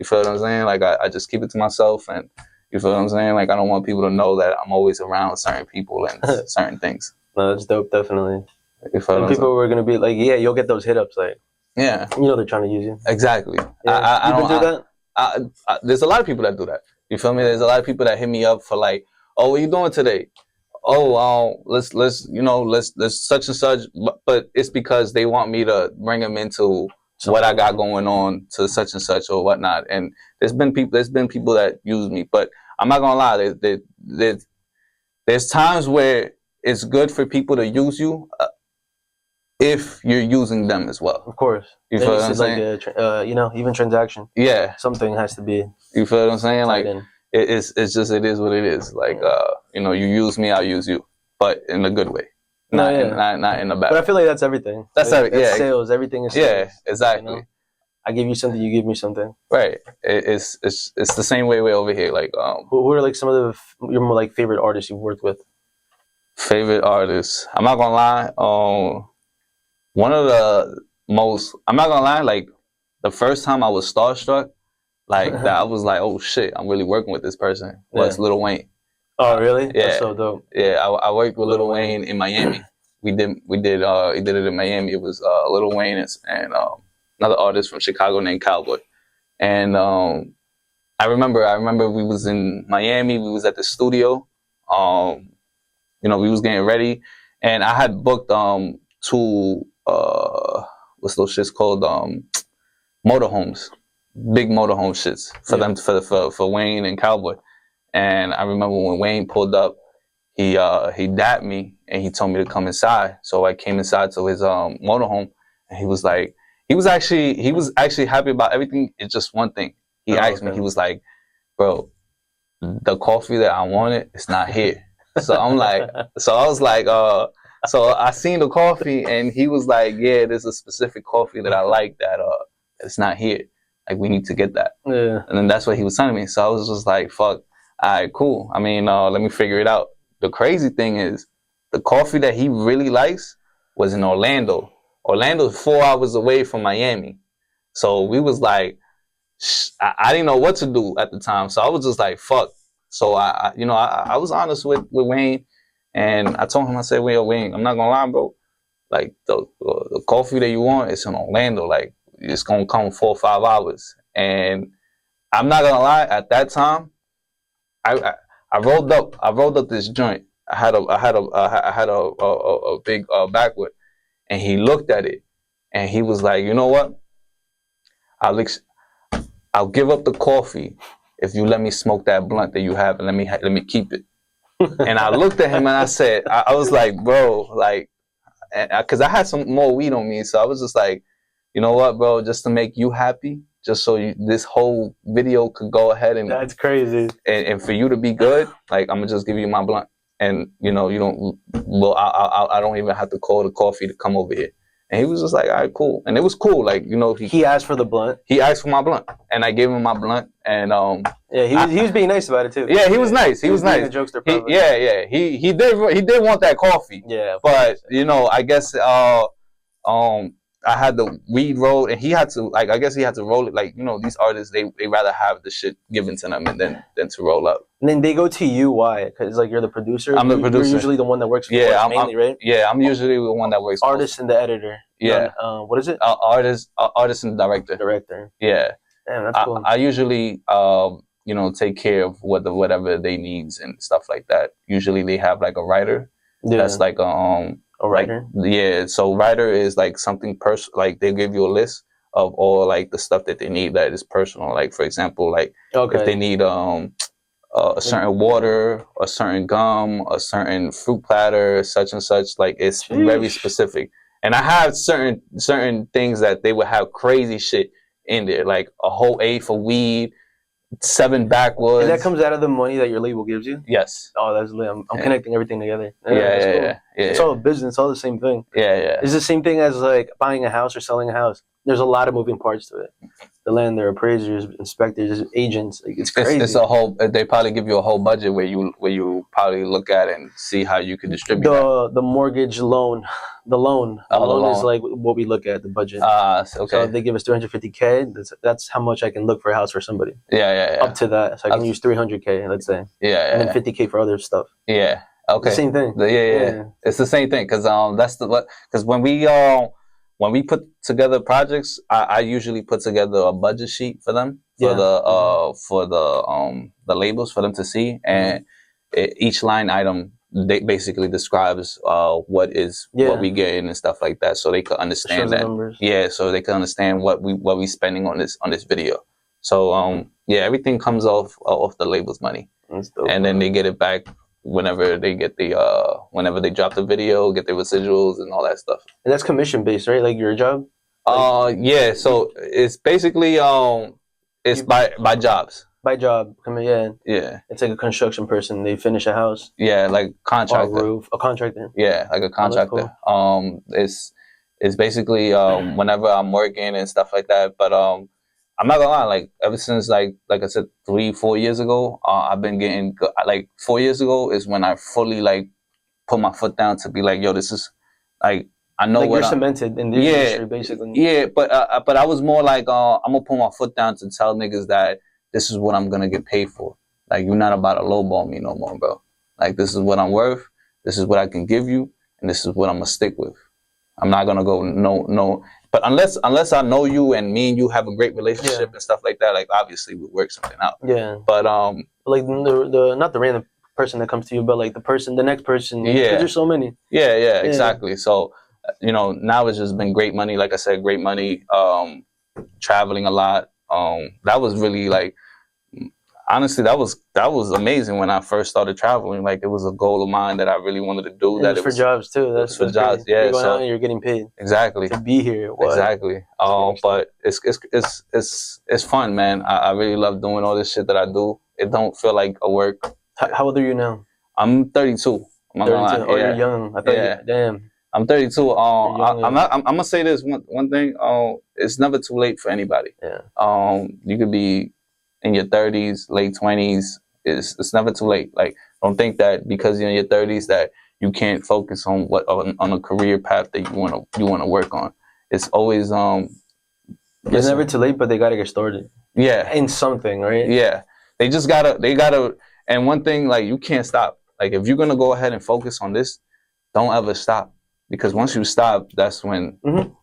S2: feel what I'm saying? Like I just keep it to myself, and you feel what I'm saying? Like I don't want people to know that I'm always around certain people and certain things.
S1: No, that's dope, definitely. And people were gonna be like, yeah, you'll get those hit ups, like, yeah, you know, they're trying to use you.
S2: Exactly.
S1: Yeah.
S2: I don't
S1: do that.
S2: There's a lot of people that do that. You feel me? There's a lot of people that hit me up for like, oh, what you doing today? Oh, let's such and such. But it's because they want me to bring them into what I got going on to such and such or whatnot. And there's been people that use me, but I'm not gonna lie. There's times where it's good for people to use you. If you're using them as well.
S1: Of course.
S2: You feel what I'm saying?
S1: Like you know, even transaction.
S2: Yeah.
S1: Something has to be.
S2: You feel what I'm saying? Like, it's just, it is what it is. Like, you know, you use me, I'll use you. But in a good way. Not in a bad way.
S1: But I feel like that's everything.
S2: That's everything. Yeah.
S1: Sales. Everything is sales.
S2: Yeah, exactly.
S1: You know? I give you something, you give me something.
S2: Right. It's the same way over here. Like
S1: who are like some of your more like favorite artists you've worked with?
S2: Favorite artists. I'm not gonna lie. One of the most. I'm not gonna lie. Like the first time I was starstruck, like that, I was like, oh shit, I'm really working with this person. Was Lil Wayne.
S1: Oh really?
S2: Yeah.
S1: That's so dope.
S2: Yeah, I worked with Lil Wayne in Miami. He did it in Miami. It was Lil Wayne and another artist from Chicago named Cowboy. And I remember we was in Miami. We was at the studio. We was getting ready, and I had booked 2 what's those shits called, motorhomes, big motorhome shits for them for Wayne and Cowboy. And I remember when Wayne pulled up, he dapped me and he told me to come inside. So I came inside to his motorhome, and he was actually happy about everything. It's just one thing. He asked me, he was like, bro, the coffee that I wanted is not here. So I was like, so I seen the coffee, and he was like, yeah, there's a specific coffee that I like that it's not here. Like, we need to get that. Yeah. And then that's what he was telling me. So I was just like, fuck, all right, cool. I mean, let me figure it out. The crazy thing is, the coffee that he really likes was in Orlando. Orlando's 4 hours away from Miami. So we was like, I didn't know what to do at the time. So I was just like, fuck. So I was honest with Wayne, and I told him, I said, well, Wayne, I'm not gonna lie, bro. Like the coffee that you want is in Orlando. Like, it's gonna come 4 or 5 hours. And I'm not gonna lie, at that time, I rolled up this joint. I had a big backwood, and he looked at it, and he was like, you know what? I'll give up the coffee if you let me smoke that blunt that you have, and let me keep it. And I looked at him and I said, I was like, bro, like, because I had some more weed on me, so I was just like, you know what, bro, just to make you happy, just so this whole video could go ahead and
S1: that's crazy,
S2: and for you to be good, like, I'm gonna just give you my blunt, and you don't, well, I don't even have to call the coffee to come over here. And he was just like, all right, cool. And it was cool. Like,
S1: he asked for the blunt.
S2: He asked for my blunt, and I gave him my blunt. And
S1: yeah, he was being nice about it too.
S2: Yeah, he was nice. He was nice. He did want that coffee.
S1: Yeah,
S2: but I guess I had the weed roll, and he had to, like, I guess he had to roll it. Like, these artists, they rather have the shit given to them than to roll up.
S1: And then they go to you. Why? Because, like, you're the producer.
S2: I'm the producer.
S1: You're usually the one that works with mainly, right?
S2: Yeah, I'm usually the one that works.
S1: Artist and the editor.
S2: Yeah.
S1: What is it?
S2: Artist and director.
S1: Director.
S2: Yeah.
S1: Damn, that's cool.
S2: I usually take care of whatever they needs and stuff like that. Usually they have like a writer. Yeah. That's like a writer. Like, yeah. So writer is like something personal. Like, they give you a list of all like the stuff that they need that is personal. Like, for example, like if they need a certain water, a certain gum, a certain fruit platter, such and such. Like, it's very specific. And I have certain things that they would have crazy shit in there, like a whole A for weed, 7 backwoods.
S1: And that comes out of the money that your label gives you?
S2: Yes.
S1: Oh, that's lit. I'm connecting everything together.
S2: Yeah.
S1: It's all a business. It's all the same thing.
S2: Yeah.
S1: It's the same thing as like buying a house or selling a house. There's a lot of moving parts to it. The lender, appraisers, inspectors, agents. Like, it's crazy.
S2: It's a whole. They probably give you a whole budget where you probably look at and see how you can distribute
S1: the mortgage loan. The loan is like what we look at, the budget.
S2: Okay.
S1: So if they give us $350K, that's how much I can look for a house for somebody.
S2: Yeah.
S1: Up to that, so I can use $300K, let's say.
S2: Yeah.
S1: And then $50K for other stuff.
S2: Yeah. Okay.
S1: The same thing.
S2: Yeah. It's the same thing because because when we put together projects, I usually put together a budget sheet for them for the labels for them to see, and each line item they basically describes what we get in and stuff like that, so they could understand that. Numbers. Yeah, so they can understand what we spending on this video. So everything comes off the label's money, and then they get it back whenever they get whenever they drop the video, get the residuals and all that stuff. And
S1: that's commission based, right? Like your job?
S2: Yeah. So it's basically it's by jobs.
S1: By job,
S2: Yeah.
S1: It's like a construction person. They finish a house.
S2: Yeah, like contractor.
S1: Or a roof, a contractor.
S2: Yeah, like a contractor.
S1: Oh,
S2: It's It's basically whenever I'm working and stuff like that. But I'm not gonna lie, like ever since like I said 3-4 years ago, I've been getting like 4 years ago is when I fully like put my foot down to be like, yo, this is like I know
S1: like
S2: what
S1: you're cemented in the industry, basically.
S2: Yeah, but I was more like I'm gonna put my foot down to tell niggas that this is what I'm gonna get paid for. Like you're not about to lowball me no more, bro. Like this is what I'm worth. This is what I can give you, and this is what I'm gonna stick with. I'm not gonna go no. But unless I know you and me and you have a great relationship and stuff like that, like obviously we work something out.
S1: Yeah.
S2: But
S1: like the not the random person that comes to you, but like the next person. Yeah. Because there's so many.
S2: Yeah, exactly. So, you know, now it's just been great money. Like I said, great money. Traveling a lot. That was really like, honestly, that was amazing when I first started traveling. Like it was a goal of mine that I really wanted to do.
S1: And that it was for jobs too. That's
S2: for jobs.
S1: Crazy. You're going out and you're getting paid.
S2: Exactly.
S1: To be here. What?
S2: Exactly. But it's fun, man. I really love doing all this shit that I do. It don't feel like a work.
S1: How old are you now?
S2: I'm 32.
S1: 32. Oh, you're young. I thought damn.
S2: I'm 32. I'm gonna say this one thing. It's never too late for anybody.
S1: Yeah.
S2: You could be in your 30s, late 20s. It's never too late. Like don't think that because you're in your 30s that you can't focus on on a career path that you wanna work on. It's always
S1: It's never too late, but they gotta get started.
S2: Yeah.
S1: In something, right?
S2: Yeah. They gotta. And one thing, like you can't stop. Like if you're gonna go ahead and focus on this, don't ever stop. Because once you stop, that's when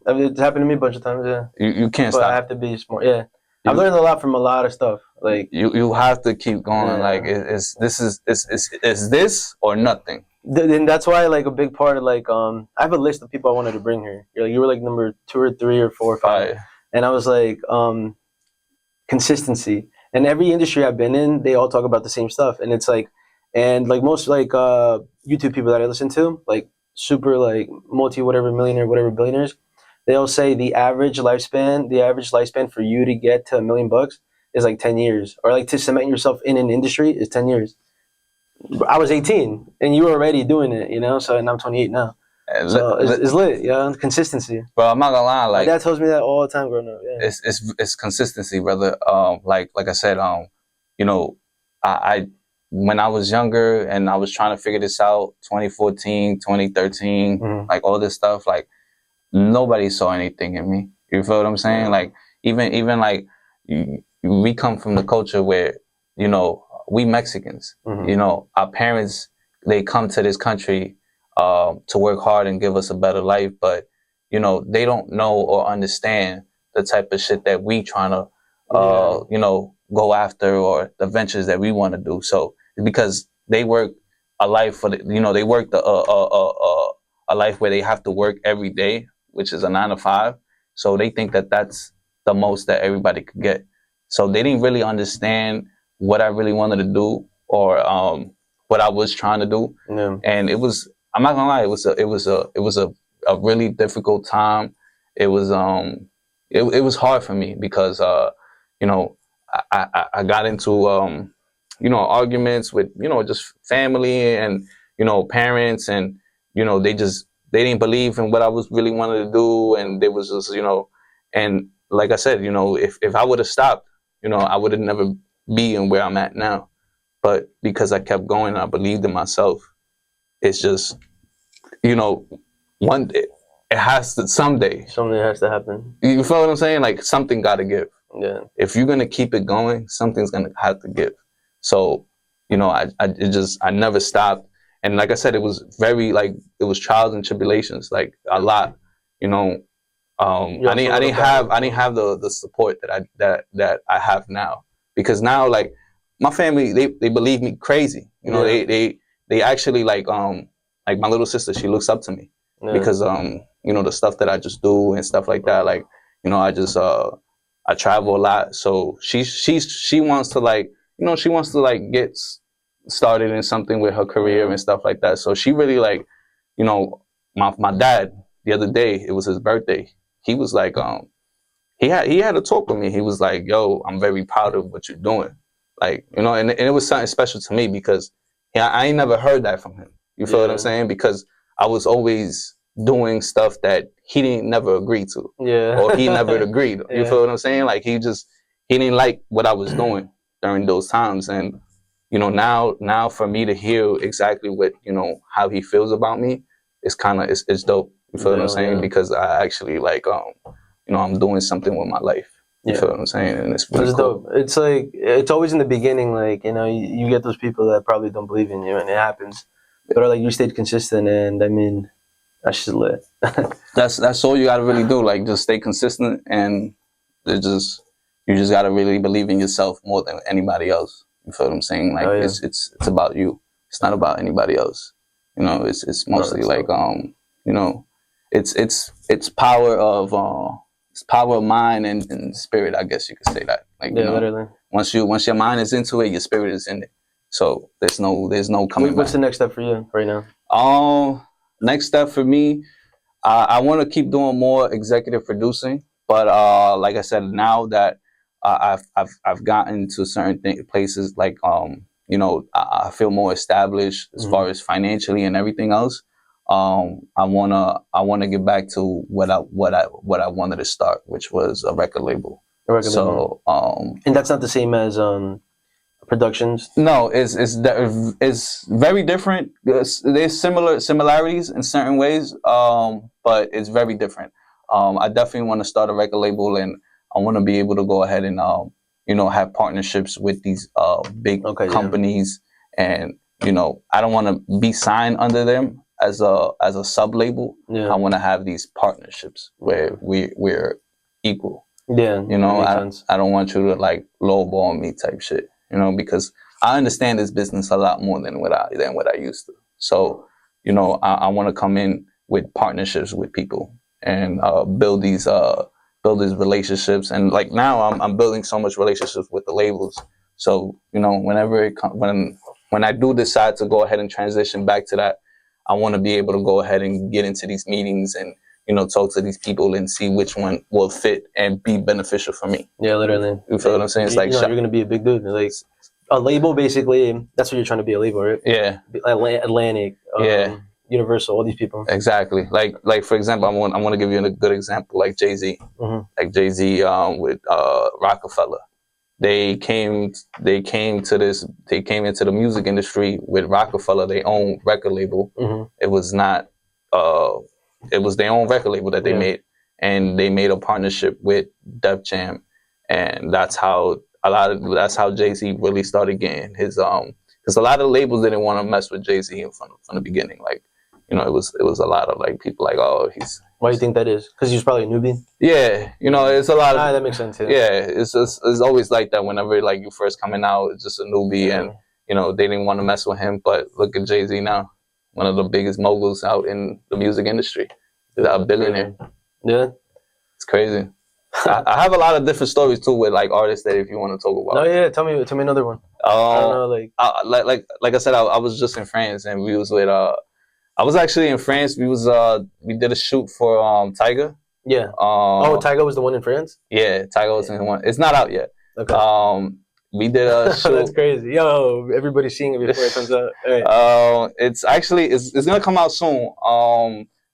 S1: it's happened to me a bunch of times. Yeah,
S2: you can't stop.
S1: I have to be smart. Yeah, I've learned a lot from a lot of stuff. Like
S2: you have to keep going. Yeah. Like it's this or nothing.
S1: And that's why like a big part of like I have a list of people I wanted to bring here. You were like number 2 or 3 or 4 or 5, and I was like consistency. And every industry I've been in, they all talk about the same stuff. And it's like, and like most like YouTube people that I listen to, like super like millionaire, whatever billionaires, they all say the average lifespan for you to get to $1 million is like 10 years. Or like to cement yourself in an industry is 10 years. I was 18 and you were already doing it, you know? So, and I'm 28 now. So it's lit, yeah. Consistency.
S2: But I'm not gonna lie, like
S1: my dad tells me that all the time growing up. Yeah.
S2: It's consistency, brother. Like I said, you know, I when I was younger and I was trying to figure this out, 2014, 2013, like all this stuff, like nobody saw anything in me. You feel what I'm saying? Like even like we come from the culture where, you know, we Mexicans, you know, our parents, they come to this country to work hard and give us a better life, but you know they don't know or understand the type of shit that we trying to you know go after or the ventures that we want to do. So because they work a life for the, you know, they work a life where they have to work every day, which is a 9 to 5. So they think that that's the most that everybody could get. So they didn't really understand what I really wanted to do or what I was trying to do. Yeah. And it was, I'm not gonna lie, it was a really difficult time. It was it was hard for me because you know I got into you know arguments with, you know, just family and, you know, parents, and you know they didn't believe in what I was really wanted to do, and they was just, you know, and like I said, you know, if I would have stopped, you know, I would have never be in where I'm at now. But because I kept going, I believed in myself. It's just, you know, one day it has to, someday
S1: something has to happen.
S2: You feel what I'm saying? Like something got to give.
S1: Yeah.
S2: If you're gonna keep it going, something's gonna have to give. So, you know, I never stopped. And like I said, it was very like, it was trials and tribulations, like a lot. You know, I didn't have the support that I have now, because now like my family, they believe me crazy. You know, they actually like my little sister, she looks up to me because you know, the stuff that I just do and stuff like that. Like, you know, I travel a lot, so she wants to like, you know, she wants to like get started in something with her career and stuff like that. So she really like, you know, my dad the other day, it was his birthday. He was like, he had a talk with me. He was like, yo, I'm very proud of what you're doing. Like, you know, and it was something special to me because I ain't never heard that from him. You feel what I'm saying? Because I was always doing stuff that he didn't never agree to, or he never agreed. You feel what I'm saying? Like he didn't like what I was doing during those times, and you know, now for me to hear exactly what, you know, how he feels about me, it's it's dope. You feel what I'm saying? Because I actually like you know, I'm doing something with my life. You feel what I'm saying? And it's really cool.
S1: Dope. It's like, it's always in the beginning, like, you know, you get those people that probably don't believe in you, and it happens. But like, you stayed consistent, and I mean, that's just lit.
S2: That's all you gotta really do. Like, just stay consistent, and you just gotta really believe in yourself more than anybody else. You feel what I'm saying? Like, it's about you. It's not about anybody else. You know, it's mostly like you know, it's power of mind and spirit. I guess you could say that. Like, you know,
S1: literally.
S2: Once your mind is into it, your spirit is in it. So there's no coming back.
S1: What's the next step for you right now?
S2: Next step for me, I want to keep doing more executive producing, but like I said, now that I've gotten to certain places, like you know, I feel more established as far as financially and everything else. I wanna get back to what I wanted to start, which was a record label. And
S1: that's not the same as productions.
S2: No, it's very different. There's similarities in certain ways, but it's very different. I definitely want to start a record label, and I want to be able to go ahead and you know, have partnerships with these big companies, and you know, I don't want to be signed under them as a sub label. I want to have these partnerships where we're equal. You know, I don't want you to like lowball me type shit. You know, because I understand this business a lot more than what I used to. So, you know, I want to come in with partnerships with people and build these relationships. And like now, I'm building so much relationships with the labels. So, you know, when I do decide to go ahead and transition back to that, I want to be able to go ahead and get into these meetings and, you know, talk to these people and see which one will fit and be beneficial for me.
S1: Yeah, literally.
S2: You feel what I'm saying? It's like,
S1: you know, you're gonna be a big dude. Like a label, basically. That's what you're trying to be, a label, right?
S2: Yeah.
S1: Atlantic. Universal. All these people.
S2: Exactly. Like for example, I want to give you a good example. Like Jay-Z. Like Jay-Z with Rockefeller. They came into the music industry with Rockefeller. They own record label. It was not. It was their own record label that they made, and they made a partnership with Def Jam, and that's how Jay-Z really started getting his because a lot of labels didn't want to mess with Jay-Z from the beginning. Like, you know, it was a lot of like people like, oh, he's.
S1: Why do you think that is? Because he's probably a newbie.
S2: Yeah, you know, it's a lot of.
S1: That makes sense.
S2: Yeah, it's always like that whenever like you first coming out, it's just a newbie, and you know they didn't want to mess with him. But look at Jay-Z now. One of the biggest moguls out in the music industry. He's a billionaire.
S1: Yeah.
S2: It's crazy. I have a lot of different stories too with like artists that if you want to talk about.
S1: No, yeah, tell me another one. I don't know,
S2: like I said, I was just in France and we was with I was actually in France. We did a shoot for Tyga.
S1: Yeah. Tyga was the one in France?
S2: Yeah, Tyga was in the one. It's not out yet.
S1: Okay.
S2: We did a show.
S1: That's crazy. Yo, everybody's seeing it before it comes out. Right.
S2: It's gonna come out soon.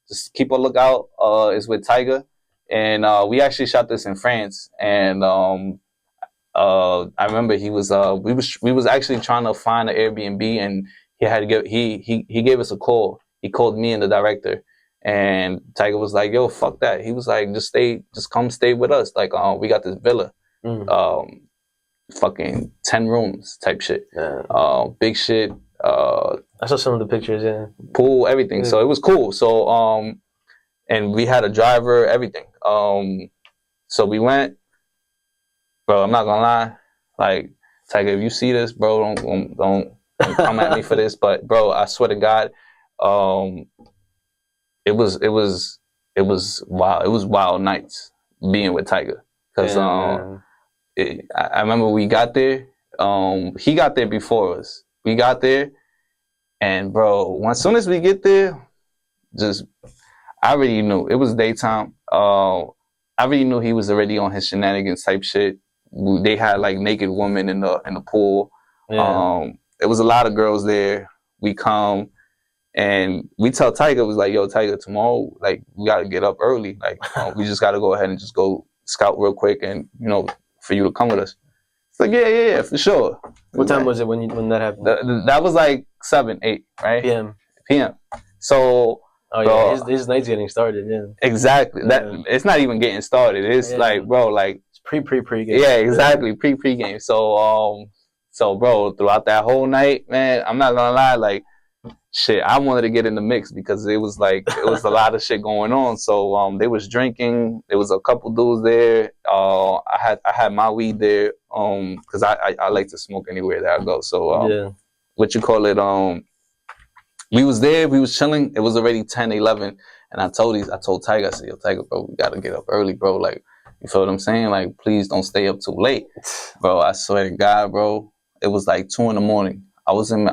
S2: Just keep a lookout. It's with Tyga, and we actually shot this in France. And I remember we was actually trying to find an Airbnb, and he gave us a call. He called me and the director, and Tyga was like, "Yo, fuck that." He was like, "Just come stay with us. Like, we got this villa." Fucking 10 rooms type shit. Big shit.
S1: I saw some of the pictures,
S2: Pool, everything. So it was cool. So and we had a driver, everything. So we went. Bro, I'm not gonna lie. Like, Tyga, if you see this, bro, don't come at me for this. But bro, I swear to God, it was wild. It was wild nights being with Tyga. Because I remember we got there. He got there before us. We got there, and bro, as soon as we get there, I already knew it was daytime. I already knew he was already on his shenanigans type shit. They had like naked women in the pool. It was a lot of girls there. We come, And we tell Tiger, was like, yo, Tiger, tomorrow, like, we got to get up early. Like, we just got to go ahead and just go scout real quick and, for you to come with us. It's like, yeah, for sure.
S1: What time was it when that happened?
S2: That was like 7, 8, right? PM. So...
S1: Oh, yeah, his night's getting started, yeah.
S2: Exactly. That it's not even getting started. It's like, bro, like...
S1: It's pre-game.
S2: Yeah, exactly. Pre-game. So, bro, throughout that whole night, man, I'm not gonna lie, like, shit, I wanted to get in the mix because it was a lot of shit going on. So they was drinking. There was a couple dudes there. I had my weed there because I like to smoke anywhere that I go. So what you call it? We was there. We was chilling. It was already 10, 11, and I told Tiger, I said, yo, Tiger, bro, we gotta get up early, bro. Like, you feel what I'm saying? Like, please don't stay up too late, bro. I swear to God, bro. It was like 2 a.m. I was in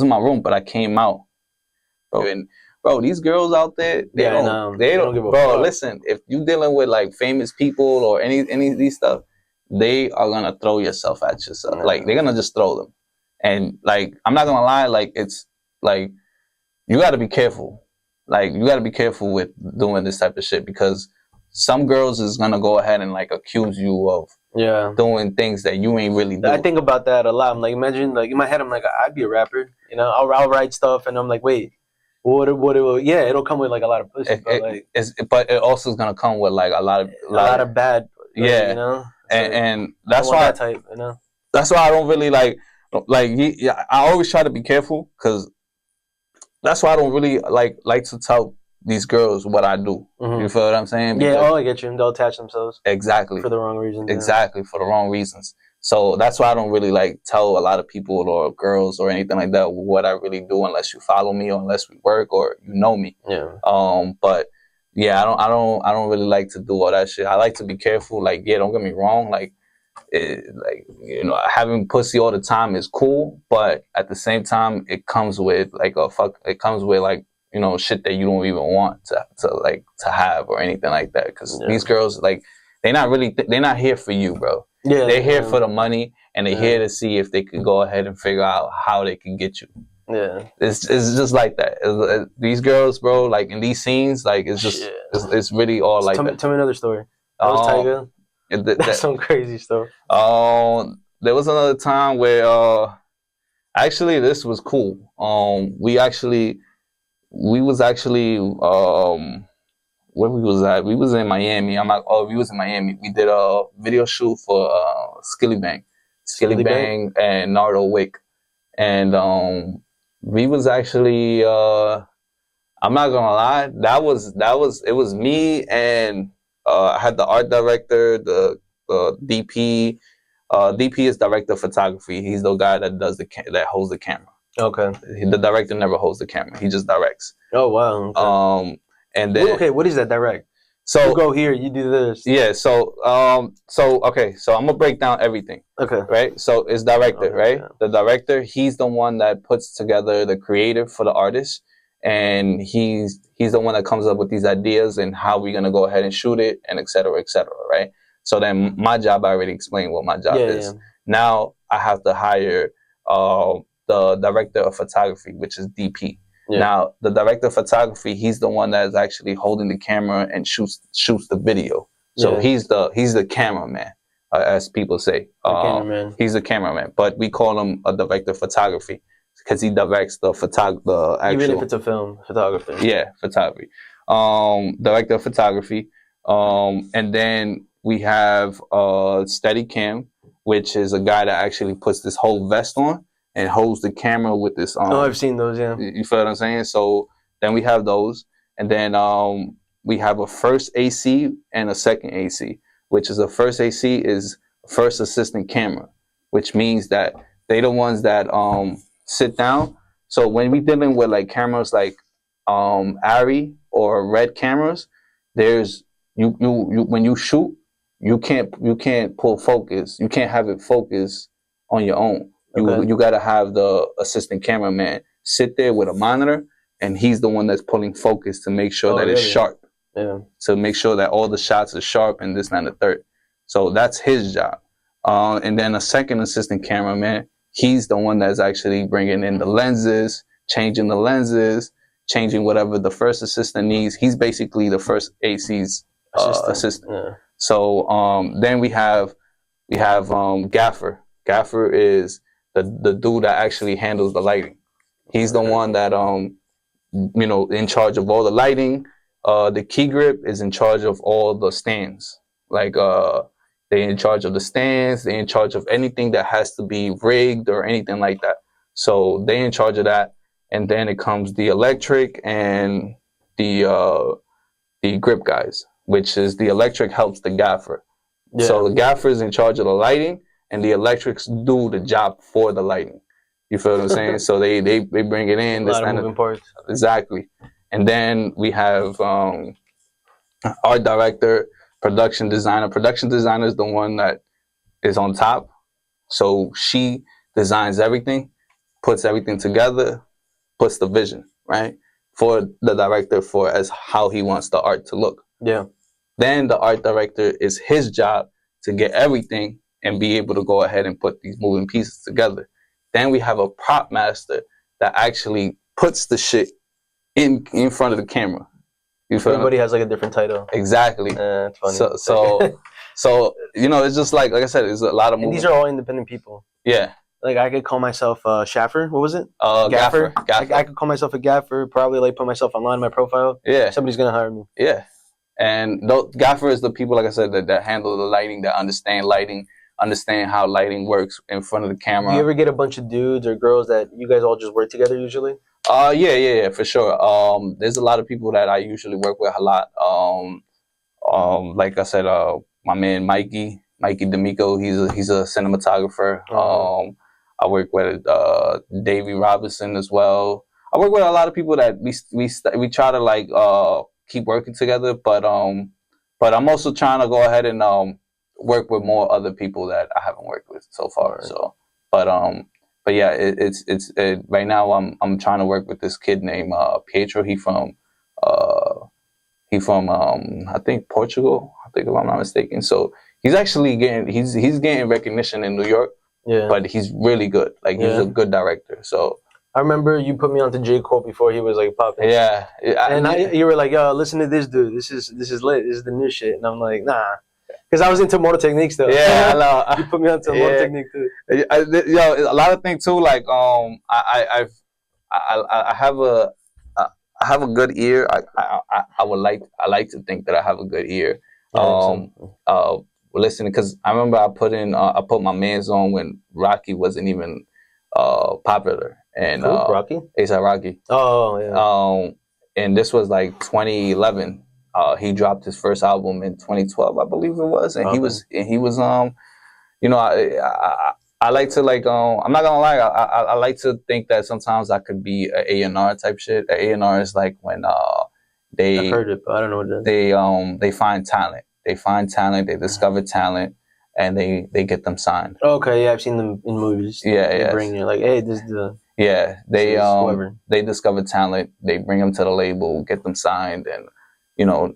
S2: my room, but I came out, bro. And bro, these girls out there, they don't give a fuck. Listen, if you dealing with like famous people or any of these stuff, they are gonna throw yourself at yourself. Like, they're gonna just throw them. And like, I'm not gonna lie, like, it's like, you gotta be careful. Like, you gotta be careful with doing this type of shit because some girls is gonna go ahead and like accuse you of doing things that you ain't really doing.
S1: I think about that a lot. I'm like, imagine, like, in my head, I'm like, I'd be a rapper. I'll write stuff, and I'm like, wait, it'll come with like a lot of pussy,
S2: but it also is gonna come with like a lot of
S1: bad,
S2: and that's why
S1: that type,
S2: that's why I don't really like I always try to be careful because that's why I don't really like to tell these girls what I do. Mm-hmm. You feel what I'm saying?
S1: Because, I get you. They'll attach themselves.
S2: Exactly.
S1: For the wrong reasons.
S2: Exactly, for the wrong reasons. So that's why I don't really like tell a lot of people or girls or anything like that what I really do unless you follow me or unless we work or you know me.
S1: Yeah.
S2: But yeah, I don't really like to do all that shit. I like to be careful. Like, yeah, don't get me wrong. Like, having pussy all the time is cool, but at the same time, it comes with like shit that you don't even want to have or anything like that. Because these girls, like, they're not here for you, bro. Yeah, they're here for the money, and they're here to see if they could go ahead and figure out how they can get you.
S1: Yeah,
S2: it's just like that. These girls, bro, like in these scenes, like it's just it's really all like that.
S1: Tell me another story. That was Tiger. That's some crazy stuff.
S2: There was another time where actually this was cool. We was actually where we was at. We was in Miami. We was in Miami. We did a video shoot for Skilly Bang and Nardo Wick, and we was actually I'm not gonna lie. It was me and I had the art director, the DP. DP is director of photography. He's the guy that that holds the camera.
S1: Okay.
S2: The director never holds the camera. He just directs.
S1: Oh wow. Okay.
S2: And then
S1: what is that direct?
S2: So
S1: you go here, you do this.
S2: Yeah. So okay. So I'm gonna break down everything.
S1: Okay.
S2: Right. So it's director, right? Yeah. The director, he's the one that puts together the creative for the artist, and he's the one that comes up with these ideas and how we're gonna go ahead and shoot it, and et cetera, right? So then my job, I already explained what my job is. Yeah. Now I have to hire the director of photography, which is DP. Yeah. Now the director of photography, he's the one that is actually holding the camera and shoots the video. So he's the cameraman, as people say.
S1: Cameraman.
S2: He's the cameraman, but we call him a director of photography because he directs the actual.
S1: Even if it's a film, photography.
S2: Yeah, photography. Director of photography. And then we have Steadicam, which is a guy that actually puts this whole vest on and holds the camera with this.
S1: I've seen those. Yeah.
S2: You feel what I'm saying? So then we have those, and then we have a first AC and a second AC, which is a first AC is first assistant camera, which means that they the ones that sit down. So when we dealing with like cameras like ARRI or Red cameras, there's you when you shoot, you can't pull focus. You can't have it focus on your own. You gotta have the assistant cameraman sit there with a monitor, and he's the one that's pulling focus to make sure that it's sharp.
S1: Yeah.
S2: To make sure that all the shots are sharp and this and the third. So that's his job. And then a second assistant cameraman, he's the one that's actually bringing in the lenses, changing the lenses, changing whatever the first assistant needs. He's basically the first AC's assistant.
S1: Yeah.
S2: So then we have Gaffer. Gaffer is the dude that actually handles the lighting. He's the one that in charge of all the lighting. The key grip is in charge of all the stands. Like they're in charge of the stands. They're in charge of anything that has to be rigged or anything like that. So they're in charge of that. And then it comes the electric and the grip guys, which is the electric helps the gaffer. Yeah. So the gaffer is in charge of the lighting, and the electrics do the job for the lighting. You feel what I'm saying? So they bring it in.
S1: A lot of moving parts.
S2: Exactly. And then we have art director, production designer. Production designer is the one that is on top. So she designs everything, puts everything together, puts the vision, right, for the director for as how he wants the art to look.
S1: Yeah.
S2: Then the art director is his job to get everything and be able to go ahead and put these moving pieces together. Then we have a prop master that actually puts the shit in front of the camera. You feel
S1: Everybody has like a different title.
S2: Exactly.
S1: It's funny.
S2: So it's just like I said, there's a lot of.
S1: And these are all independent people.
S2: Yeah.
S1: Like I could call myself Schaffer. What was it?
S2: Gaffer.
S1: I could call myself a gaffer. Probably like put myself online in my profile.
S2: Yeah.
S1: Somebody's gonna hire me.
S2: Yeah. And gaffer is the people, like I said, that handle the lighting, that understand lighting, understand how lighting works in front of the camera.
S1: Do you ever get a bunch of dudes or girls that you guys all just work together usually?
S2: Yeah, for sure. There's a lot of people that I usually work with a lot. Like I said, my man Mikey D'Amico, he's a cinematographer.
S1: Mm-hmm.
S2: I work with Davey Robinson as well. I work with a lot of people that we try to like keep working together, but I'm also trying to go ahead and work with more other people that I haven't worked with so far. Right. So, but yeah, it's right now I'm trying to work with this kid named Pietro. He from I think Portugal, if I'm not mistaken. So he's actually getting recognition in New York.
S1: Yeah.
S2: But he's really good. Like he's a good director. So
S1: I remember you put me onto J. Cole before he was like popping.
S2: Yeah.
S1: You were like, yo, listen to this dude. This is lit. This is the new shit. And I'm like, nah. Because I was into Motor Technique still.
S2: Yeah, I know.
S1: You put me onto Motor Technique too.
S2: A lot of things too. Like I have a good ear. I like to think that I have a good ear. Listening, because I remember I put my mans on when Rocky wasn't even popular, and
S1: Rocky?
S2: A$AP Rocky.
S1: Oh yeah.
S2: And this was like 2011. He dropped his first album in 2012, I believe it was, and he was I like to like I'm not gonna lie, I like to think that sometimes I could be an A&R type shit. An A&R is like when they
S1: I've heard it, but I don't know what it is.
S2: They find talent. They discover talent, and they get them signed.
S1: Okay, yeah, I've seen them in movies.
S2: Yeah,
S1: they bring you like, hey, this is the.
S2: Yeah, they discover talent. They bring them to the label, get them signed, and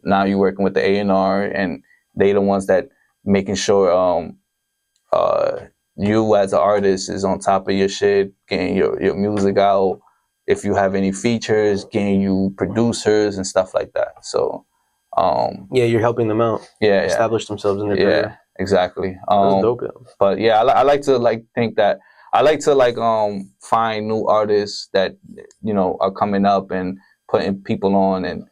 S2: now you're working with the A&R, and they the ones that making sure you as an artist is on top of your shit, getting your music out. If you have any features, getting you producers and stuff like that. So.
S1: Yeah, you're helping them out.
S2: Yeah,
S1: establish themselves in their career.
S2: Yeah, exactly.
S1: That's dope.
S2: But yeah, I like to like think that I like to like find new artists that are coming up and putting people on, and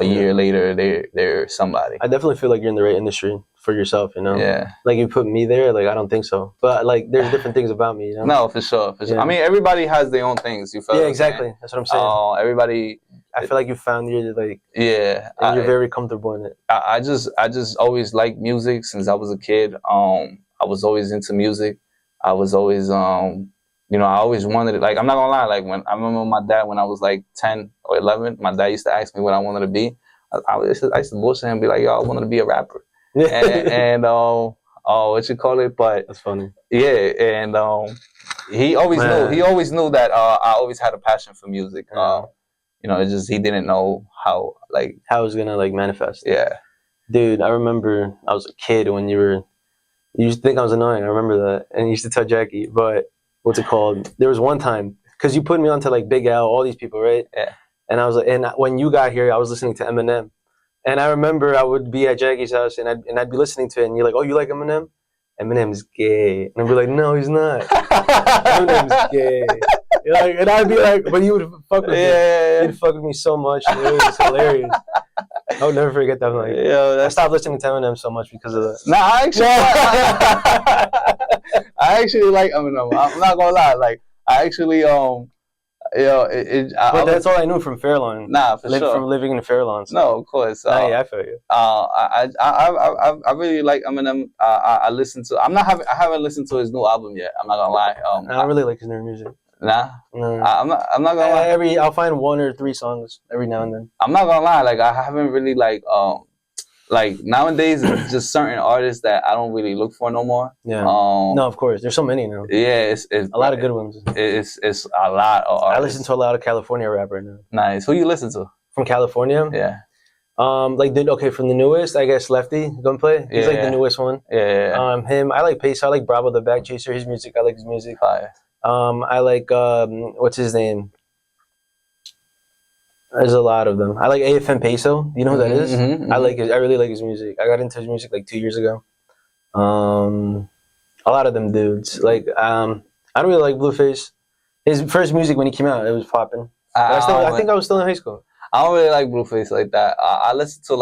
S2: a year later they're somebody.
S1: I definitely feel like you're in the right industry for yourself.
S2: Yeah.
S1: Like you put me there, like I don't think so. But like there's different things about me.
S2: No, for sure. Yeah. I mean, everybody has their own things. You feel?
S1: Yeah, exactly. That's what I'm saying.
S2: Everybody.
S1: I feel like you found your like.
S2: Yeah.
S1: And you're very comfortable in it.
S2: I just always liked music since I was a kid. I was always into music. I was always I always wanted it. Like I'm not gonna lie. Like when I remember my dad when I was like 10 or 11, my dad used to ask me what I wanted to be. I used to bullshit him and be like, yo, I wanted to be a rapper. and what you call it? But
S1: that's funny.
S2: Yeah, and he always knew that I always had a passion for music. It's just he didn't know how it was
S1: gonna like manifest.
S2: Yeah,
S1: dude, I remember I was a kid when you used to think I was annoying. I remember that, and you used to tell Jackie. But what's it called? There was one time because you put me onto like Big L, all these people, right?
S2: Yeah.
S1: And I was like, and when you got here, I was listening to Eminem, and I remember I would be at Jackie's house, and I'd be listening to it, and you're like, oh, you like Eminem? Eminem's gay, and I'd be like, no, he's not. Eminem's gay. You're like, and I'd be like, but you would fuck with me. You'd fuck with me so much. And it was hilarious. I would never forget that. I'm like, I stopped listening to Eminem so much because of that.
S2: Nah, I actually like Eminem. I'm not gonna lie. Like, I actually
S1: but that's all I knew from Fairlawn.
S2: Nah, for sure.
S1: From living in Fairlawn. So.
S2: No, of course.
S1: Yeah, I feel you.
S2: I really like Eminem. I listen to. I haven't listened to his new album yet. I'm not gonna lie.
S1: I don't really like his new music.
S2: Nah. I'm not gonna lie.
S1: I'll find 1 or 3 songs every now and then.
S2: I'm not gonna lie. Like, I haven't really like nowadays it's just certain artists that I don't really look for no more.
S1: Yeah. No, of course. There's so many now.
S2: Yeah, it's
S1: a lot of good ones.
S2: It's a lot of artists.
S1: I listen to a lot of California rap right now.
S2: Nice. Who you listen to?
S1: From California?
S2: Yeah.
S1: From the newest, I guess Lefty Gunplay. He's the newest one.
S2: Yeah.
S1: Him. I like Peso. I like Bravo the Back Chaser. His music. I like his music.
S2: Fire.
S1: I like what's his name? There's a lot of them. I like AFM Peso. You know who that is?
S2: Mm-hmm.
S1: I really like his music. I got into his music like 2 years ago. A lot of them dudes. Like I don't really like Blueface. His first music when he came out, it was popping. I think I was still in high school.
S2: I don't really like Blueface like that. I listen to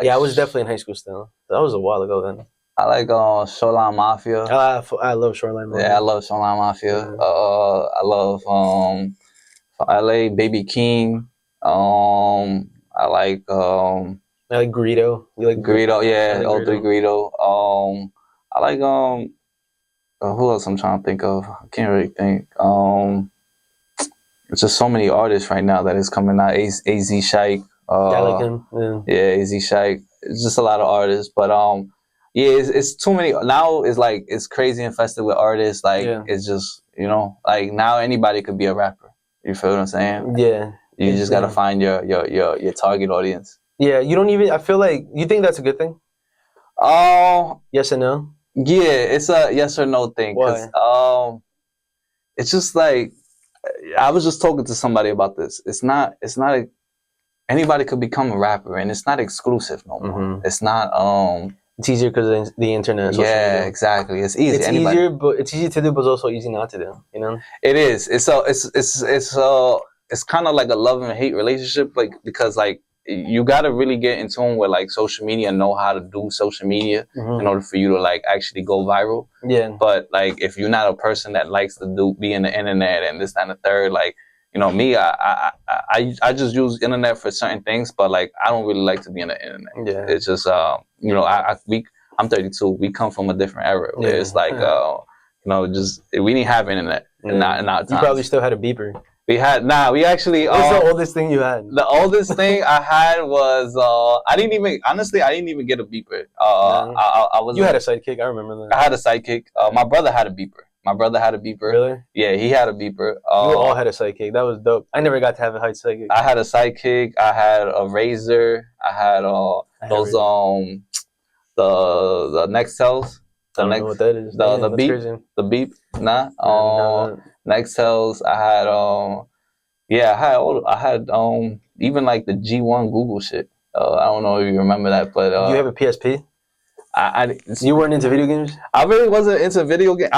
S1: yeah, I was definitely in high school still. That was a while ago then.
S2: I like Shoreline Mafia.
S1: I love Shoreline Mafia.
S2: Yeah, I love Shoreline Mafia. Yeah. I love LA Baby King. I like
S1: Greedo. You like
S2: Greedo? Yeah, like Greedo. Greedo. I like who else I'm trying to think of? I can't really think. There's just so many artists right now that is coming out. AZ Shike.
S1: I like him.
S2: Yeah, AZ Shike. It's just a lot of artists, but yeah, it's too many. Now it's crazy infested with artists. Like it's just like now anybody could be a rapper. You feel what I'm saying?
S1: Yeah.
S2: You just gotta find your target audience.
S1: Yeah, you don't even. I feel like you think that's a good thing. Yes or no?
S2: Yeah, it's a yes or no thing.
S1: Why?
S2: It's just like I was just talking to somebody about this. It's not anybody could become a rapper, and it's not exclusive no more. Mm-hmm. It's not.
S1: It's easier because of the internet.
S2: Yeah, exactly. It's easy.
S1: It's easier, but it's easy to do, but it's also easy not to do. You know.
S2: It is. It's kind of like a love and hate relationship, like because like you gotta really get in tune with like social media and know how to do social media in order for you to like actually go viral.
S1: Yeah.
S2: But like if you're not a person that likes to be in the internet and this, that, and the third, like me, I just use internet for certain things, but like I don't really like to be in the internet.
S1: Yeah.
S2: It's just I'm 32. We come from a different era where it's like just we didn't have internet in our time.
S1: You probably still had a beeper.
S2: We actually.
S1: What's the oldest thing you had?
S2: The oldest thing I had was I didn't even get a beeper.
S1: You had a sidekick. I remember that.
S2: I had a sidekick. My brother had a beeper.
S1: Really?
S2: Yeah, he had a beeper.
S1: You all had a sidekick. That was dope. I never got to have a sidekick.
S2: I had a sidekick. I had a razor. I had those the Nextels.
S1: I don't know what that is.
S2: The beep. Crazy. The beep. Nah. Nextels. I had I had even like the G1 Google shit. I don't know if you remember that, but
S1: do you have a PSP? You weren't into video games?
S2: I really wasn't into video games.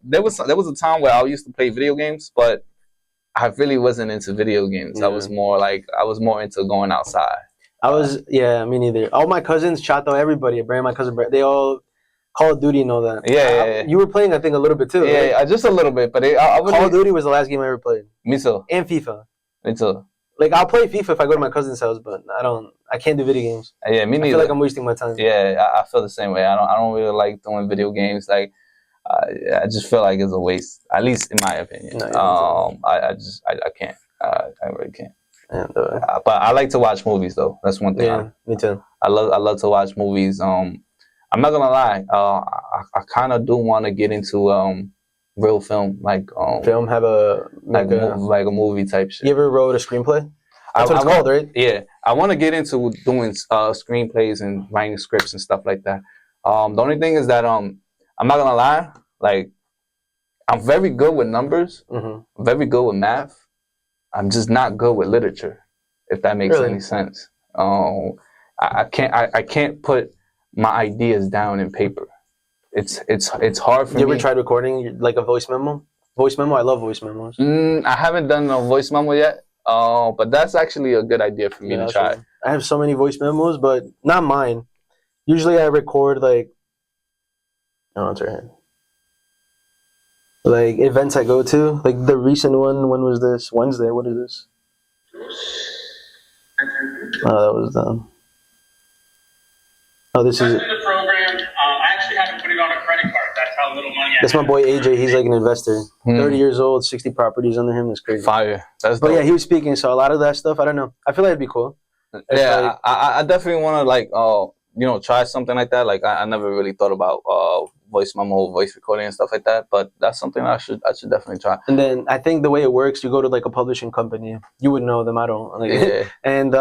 S2: There was a time where I used to play video games, but I really wasn't into video games. Yeah. I was more into going outside. Me neither. All my cousins, Chato, everybody, my cousin, they all Call of Duty and all that. Yeah.
S1: You were playing, I think, a little bit too.
S2: Yeah,
S1: right?
S2: Just a little bit. But
S1: Call of Duty was the last game I ever played.
S2: Me too.
S1: And FIFA.
S2: Me too.
S1: Like I'll play FIFA if I go to my cousin's house, but I can't do video games.
S2: Yeah, me neither.
S1: I feel like I'm wasting my time.
S2: Yeah, I feel the same way. I don't really like doing video games. Like I just feel like it's a waste, at least in my opinion. No, I can't. I really can't.
S1: And,
S2: but I like to watch movies though. That's one thing.
S1: Yeah, me too.
S2: I love to watch movies. I'm not gonna lie. I kind of do want to get into real film, like
S1: film. Have a
S2: like a movie type shit.
S1: You ever wrote a screenplay? That's what it's called, right?
S2: Yeah, I want to get into doing screenplays and writing scripts and stuff like that. The only thing is that I'm not gonna lie. Like I'm very good with numbers.
S1: Mm-hmm.
S2: Very good with math. I'm just not good with literature, if that makes
S1: Really?
S2: any sense. I can't put my ideas down in paper. It's hard for
S1: You
S2: me.
S1: ever tried recording like a voice memo? Voice memo? I love voice memos.
S2: I haven't done a voice memo yet. But that's actually a good idea for me to try.
S1: Right. I have so many voice memos, but not mine. Usually I record like, oh, it's right here. Like events I go to. Like the recent one, when was this? Wednesday. What is this? Oh, that was oh, this is.
S3: The program. I actually haven't put it on a credit card. That's how little money I
S1: That's
S3: have.
S1: my boy AJ. He's like an investor. 30 years old, 60 properties under him. That's crazy.
S2: Fire. That's
S1: but
S2: dope.
S1: yeah, he was speaking. So a lot of that stuff, I don't know. I feel like it'd be cool.
S2: Yeah,
S1: like,
S2: I definitely want to like try something like that. Like I never really thought about voice memo, voice recording and stuff like that. But that's something I should definitely try.
S1: And then I think the way it works, you go to like a publishing company. You would know them. I don't. Like,
S2: Yeah.
S1: and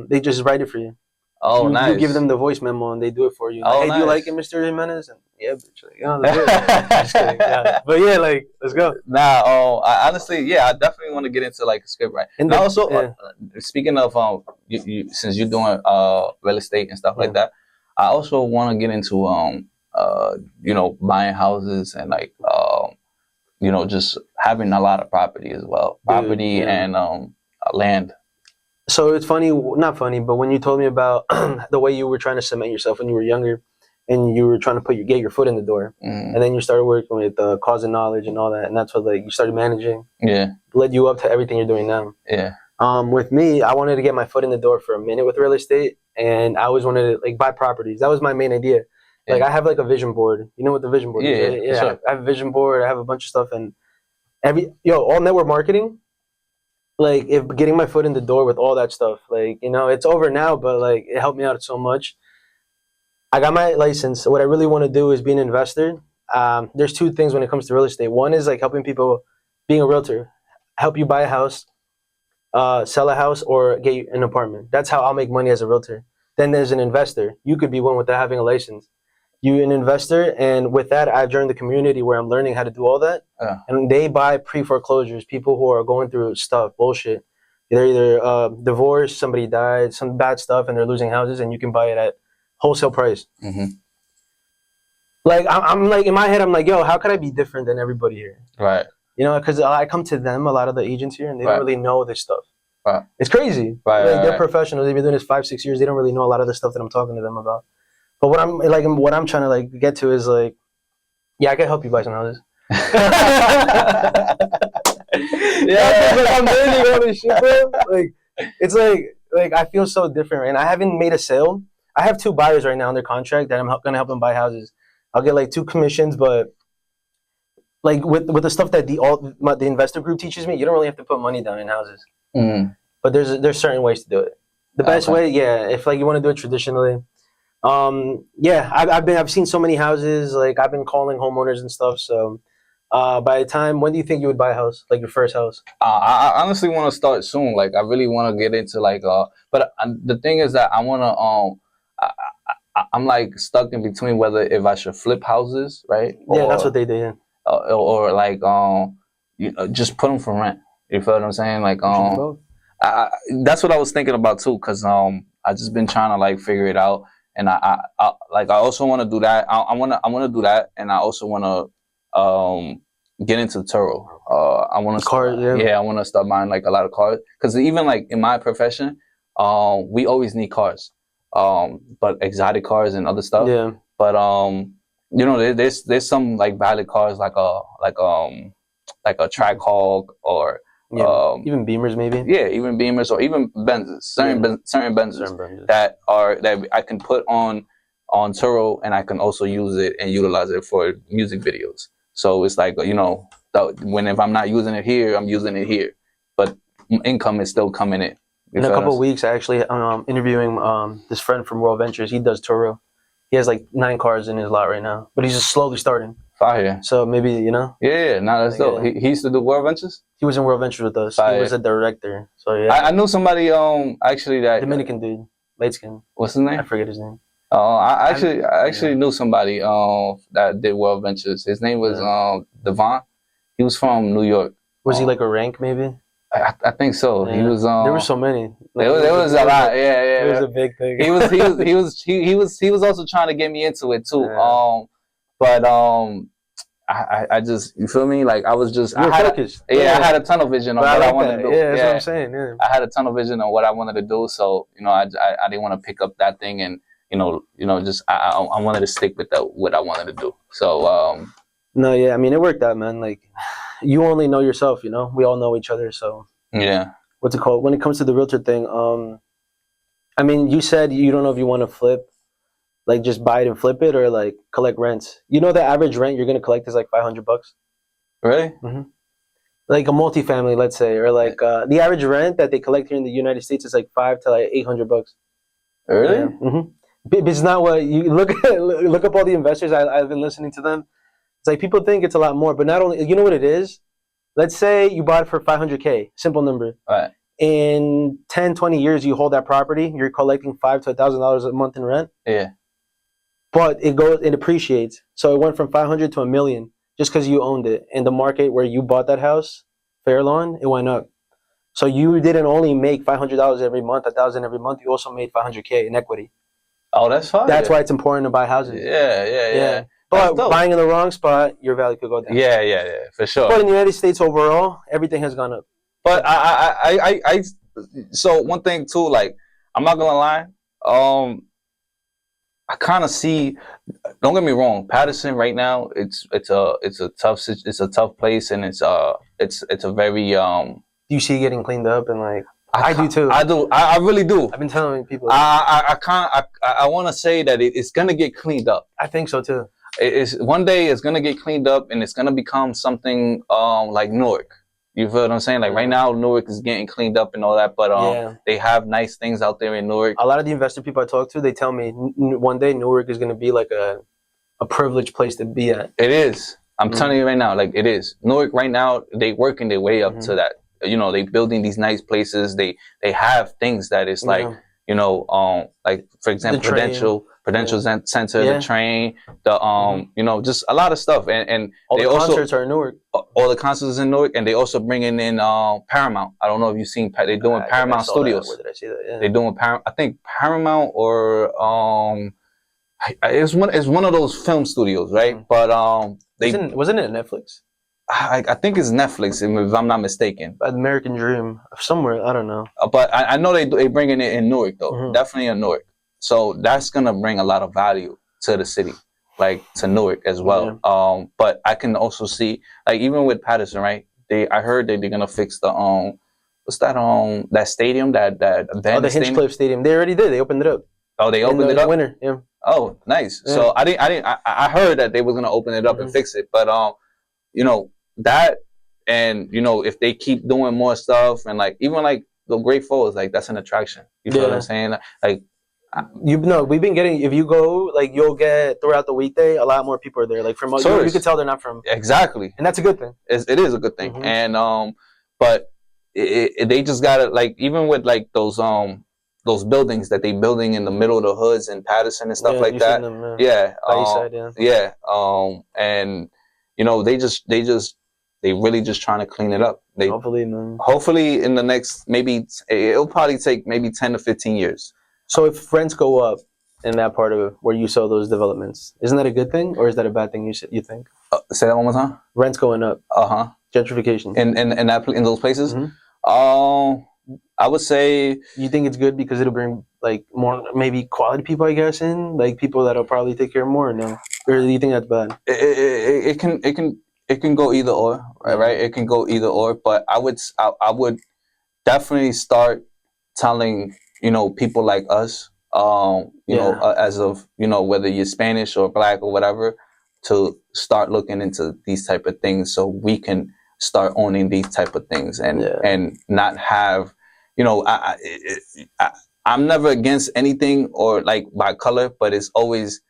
S1: they just write it for you.
S2: Oh, nice.
S1: You give them the voice memo and they do it for you. Like,
S2: Oh,
S1: hey,
S2: nice.
S1: do you like it, Mr. Jimenez? And yeah, bitch. Like, oh, that's good. Just kidding. Yeah. But yeah, like, let's go.
S2: Nah, I honestly, yeah, I definitely want to get into like script writing. And also, speaking of you since you're doing real estate and stuff like that, I also want to get into buying houses and like just having a lot of property as well, property and land.
S1: So it's funny, not funny, but when you told me about the way you were trying to cement yourself when you were younger, and you were trying to get your foot in the door, and then you started working with cause and knowledge and all that, and that's what like you started managing.
S2: Yeah,
S1: led you up to everything you're doing now.
S2: Yeah.
S1: With me, I wanted to get my foot in the door for a minute with real estate, and I always wanted to like buy properties. That was my main idea. Yeah. Like I have like a vision board. You know what the vision board is? Right? Yeah. Sure. I have a vision board. I have a bunch of stuff, and all network marketing. Like if getting my foot in the door with all that stuff, like, it's over now, but like it helped me out so much. I got my license. What I really want to do is be an investor. There's two things when it comes to real estate. One is like helping people, being a realtor, help you buy a house, sell a house, or get you an apartment. That's how I'll make money as a realtor. Then there's an investor. You could be one without having a license. You're an investor, and with that, I've joined the community where I'm learning how to do all that. And they buy pre-foreclosures, people who are going through stuff, bullshit. They're either divorced, somebody died, some bad stuff, and they're losing houses, and you can buy it at wholesale price. Mm-hmm. Like, I'm like, in my head, I'm like, yo, how could I be different than everybody here?
S2: Right.
S1: Because I come to them, a lot of the agents here, and they don't really know this stuff.
S2: Right.
S1: It's crazy.
S2: Right,
S1: like, they're professionals. They've been doing this 5-6 years. They don't really know a lot of the stuff that I'm talking to them about. But what I'm trying to like get to is like, yeah, I can help you buy some houses. Yeah, like, I'm learning all this shit, bro. Like, it's like I feel so different, right? And I haven't made a sale. I have 2 buyers right now under contract that I'm gonna help them buy houses. I'll get like 2 commissions, but like with the stuff that the investor group teaches me, you don't really have to put money down in houses. Mm. But there's certain ways to do it. The best way, if like you want to do it traditionally. I've seen so many houses. Like I've been calling homeowners and stuff. So, by the time, when do you think you would buy a house, like your first house?
S2: I honestly want to start soon. Like I really want to get into like but the thing is that I want to I'm like stuck in between whether if I should flip houses, right?
S1: Yeah, that's what they do. Yeah.
S2: Or like just put them for rent. You feel what I'm saying? Like that's what I was thinking about too. Cause I just been trying to like figure it out. And I also want to do that. I want to do that, and I also want to get into Turo. I want to
S1: cars.
S2: I want to start buying like a lot of cars because even like in my profession, we always need cars, but exotic cars and other stuff.
S1: Yeah.
S2: But there's some like valid cars like a Trackhawk or.
S1: Yeah, even Beamers maybe.
S2: Yeah, even Beamers or even Benzes, certain Benzes that I can put on Turo and I can also use it and utilize it for music videos. So it's like if I'm not using it here, I'm using it here, but income is still coming in.
S1: In a couple of weeks, I actually interviewing this friend from World Ventures. He does Turo. He has like 9 cars in his lot right now, but he's just slowly starting.
S2: Fire.
S1: So maybe,
S2: Yeah, that's dope. He used to do World Ventures?
S1: He was in World Ventures with us.
S2: Fire.
S1: He was a director. So yeah.
S2: I knew somebody actually that
S1: Dominican dude, light skin.
S2: What's his name?
S1: I forget his name.
S2: I actually knew somebody that did World Ventures. His name was Devon. He was from New York.
S1: Was he like a rank maybe?
S2: I think so.
S1: Yeah.
S2: He was.
S1: There were so many. Like,
S2: there was a lot. Yeah.
S1: It was a big thing.
S2: He was also trying to get me into it too.
S1: Yeah.
S2: But I just, you feel me? Like I was just, I had a tunnel vision on what I wanted to do.
S1: Yeah, that's what I'm saying. Yeah.
S2: I had a tunnel vision on what I wanted to do. So, you know, I didn't want to pick up that thing and, you know, just, I wanted to stick with what I wanted to do. So,
S1: no, yeah. I mean, it worked out, man. Like you only know yourself, you know, we all know each other. So
S2: yeah.
S1: What's it called? When it comes to the realtor thing, I mean, you said you don't know if you want to flip, like just buy it and flip it, or like collect rents. You know, the average rent you're gonna collect is like $500.
S2: Really?
S1: Mm-hmm. Like a multifamily, let's say, or like the average rent that they collect here in the United States is like $500 to like $800.
S2: Really?
S1: Yeah. Mm-hmm. It's not what you look at. Look up all the investors. I've been listening to them. It's like people think it's a lot more, but not only. You know what it is? Let's say you bought it for $500K, simple number.
S2: Right.
S1: In 10, 20 years, you hold that property. You're collecting $5,000 to $1,000 a month in rent.
S2: Yeah.
S1: But it appreciates. So it went from 500 to $1 million just because you owned it. In the market where you bought that house, Fair Lawn, it went up. So you didn't only make $500 every month, $1,000 every month. You also made $500K in equity.
S2: Oh, that's fine.
S1: That's why it's important to buy houses.
S2: Yeah.
S1: But buying in the wrong spot, your value could go down.
S2: Yeah, for sure.
S1: But in the United States overall, everything has gone up.
S2: But I so one thing too, like I'm not gonna lie, I kind of see. Don't get me wrong, Patterson right now, it's a tough place, and it's a very
S1: Do you see it getting cleaned up and like? I do too.
S2: I really do.
S1: I've been telling people.
S2: I want to say that it's gonna get cleaned up.
S1: I think so too.
S2: One day it's gonna get cleaned up, and it's gonna become something like Newark. You feel what I'm saying? Like right now, Newark is getting cleaned up and all that, but they have nice things out there in Newark.
S1: A lot of the investor people I talk to, they tell me one day Newark is gonna be like a privileged place to be at.
S2: It is. I'm telling you right now, like it is. Newark right now, they working their way up to that. You know, they building these nice places. They have things that is like, you know, like for example, Prudential Center, the train, the you know, just a lot of stuff, and
S1: all
S2: they
S1: the
S2: also,
S1: concerts are in Newark.
S2: All the concerts in Newark, and they also bringing in Paramount. I don't know if you've seen. They're doing Paramount Studios.
S1: Where did I see that? Yeah.
S2: They're doing I think Paramount or it's one of those film studios, right? But
S1: wasn't it Netflix?
S2: I think it's Netflix, if I'm not mistaken.
S1: American Dream, somewhere, I don't know.
S2: But I know they bringing it in Newark though, definitely in Newark. So that's gonna bring a lot of value to the city, like to Newark as well. Yeah. But I can also see, like even with Patterson, right? I heard that they're gonna fix the what's that that stadium that
S1: the Hinchcliffe Stadium. They already did. They opened it up.
S2: Oh, they opened it up.
S1: Winter, yeah.
S2: Oh, nice. Yeah. So I heard that they were gonna open it up and fix it, but you know that, and you know if they keep doing more stuff, and like even like the Great Falls, like that's an attraction. You feel what I'm saying? Like.
S1: We've been getting. If you go, like you'll get throughout the weekday, a lot more people are there. Like from you can tell they're not from
S2: exactly,
S1: and that's a good thing.
S2: It is a good thing, and but they just gotta like even with like those buildings that they building in the middle of the hoods in Patterson and stuff like that. And you know they really just trying to clean it up. Hopefully in the next it'll probably take maybe 10 to 15 years.
S1: So if rents go up in that part of where you saw those developments, isn't that a good thing or is that a bad thing? You think?
S2: Say that one more time.
S1: Rents going up. Gentrification.
S2: In those places. I would say.
S1: You think it's good because it'll bring like more maybe quality people, I guess, in like people that'll probably take care more. No, or do you think that's bad?
S2: It can go either or, right? It can go either or, but I would definitely start telling. You know, people like us, you know, as of, you know, whether you're Spanish or Black or whatever, to start looking into these type of things so we can start owning these type of things and not have, you know, I'm never against anything or like by color, but it's always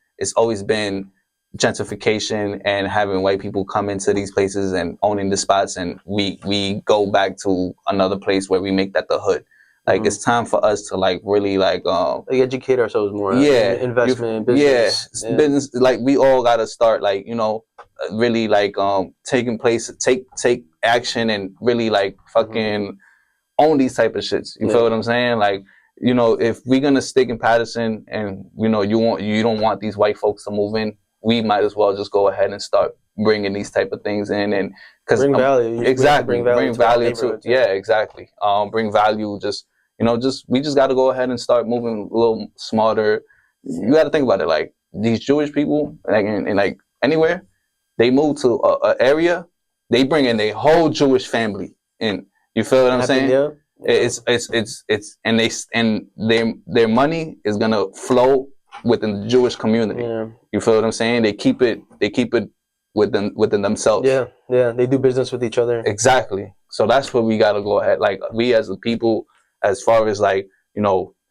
S2: been gentrification and having white people come into these places and owning the spots, and we go back to another place where we make that the hood. Like it's time for us to like really like
S1: educate ourselves more.
S2: Yeah,
S1: investment, business.
S2: Yeah, business. Like we all got to start like really like take action and really like fucking own these type of shits. You feel what I'm saying? Like if we're gonna stick in Patterson and you don't want these white folks to move in, we might as well just go ahead and start bringing these type of things in and because
S1: bring value.
S2: Exactly, bring value to yeah, exactly. Bring value. Just we just got to go ahead and start moving a little smarter. You got to think about it. Like these Jewish people, like in like anywhere, they move to a area, they bring in their whole Jewish family in. You feel what I'm saying?
S1: Yeah.
S2: It's and their money is gonna flow within the Jewish community.
S1: Yeah.
S2: You feel what I'm saying? They keep it within themselves.
S1: Yeah, they do business with each other.
S2: Exactly. So that's what we gotta go ahead. Like we as a people, as far as like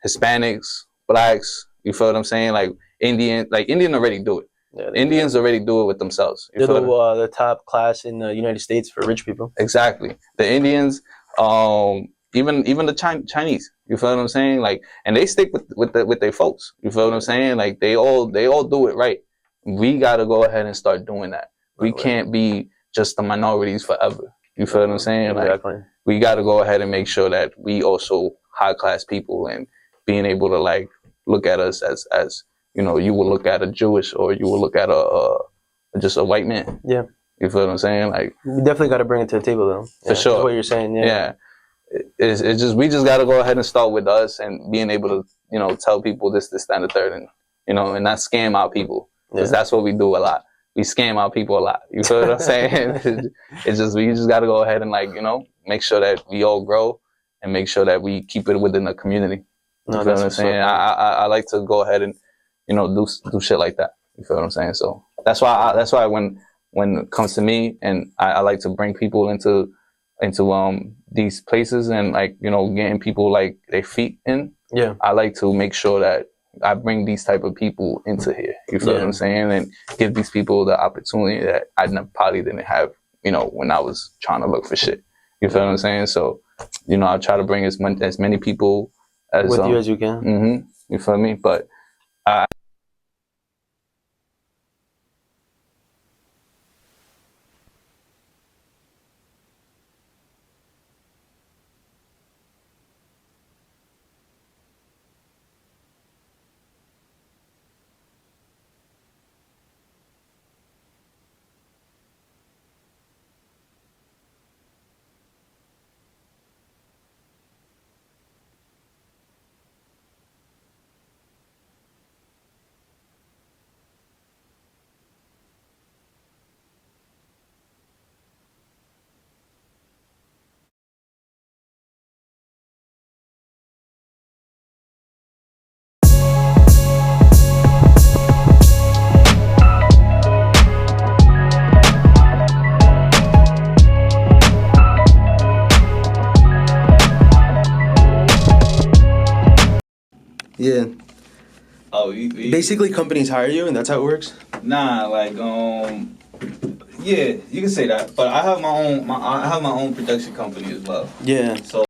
S2: Hispanics, blacks. You feel what I'm saying? Like Indian already do it. Yeah, Indians already do it with themselves.
S1: They're the top class in the United States for rich people.
S2: Exactly. The Indians, even the Chinese. You feel what I'm saying? Like, and they stick with their folks. You feel what I'm saying? Like they all do it right. We gotta go ahead and start doing that. We can't be just the minorities forever. You feel what I'm saying?
S1: Exactly.
S2: Like we gotta go ahead and make sure that we also high class people and being able to like look at us as you will look at a Jewish or you will look at just a white man.
S1: Yeah.
S2: You feel what I'm saying? Like
S1: we definitely got to bring it to the table though.
S2: For sure.
S1: That's what you're saying. Yeah.
S2: Yeah. It's just we just got to go ahead and start with us and being able to tell people this, that, and the third, and and not scam our people because that's what we do a lot. We scam our people a lot. You feel what I'm saying? It's just we just got to go ahead and like make sure that we all grow and make sure that we keep it within the community. You feel what I'm saying? I like to go ahead and do shit like that. You feel what I'm saying? So that's why when it comes to me and I like to bring people into these places and like getting people like their feet in. Yeah, I like to make sure that I bring these type of people into here. You feel what I'm saying? And give these people the opportunity that I probably didn't have when I was trying to look for shit. You feel what I'm saying? So I try to bring as many people as
S1: with you as you can.
S2: You feel me? But
S1: Yeah.
S2: Oh,
S1: basically companies hire you and that's how it works?
S2: Nah, like yeah, you can say that. But I have my own production company as well.
S1: Yeah.
S2: So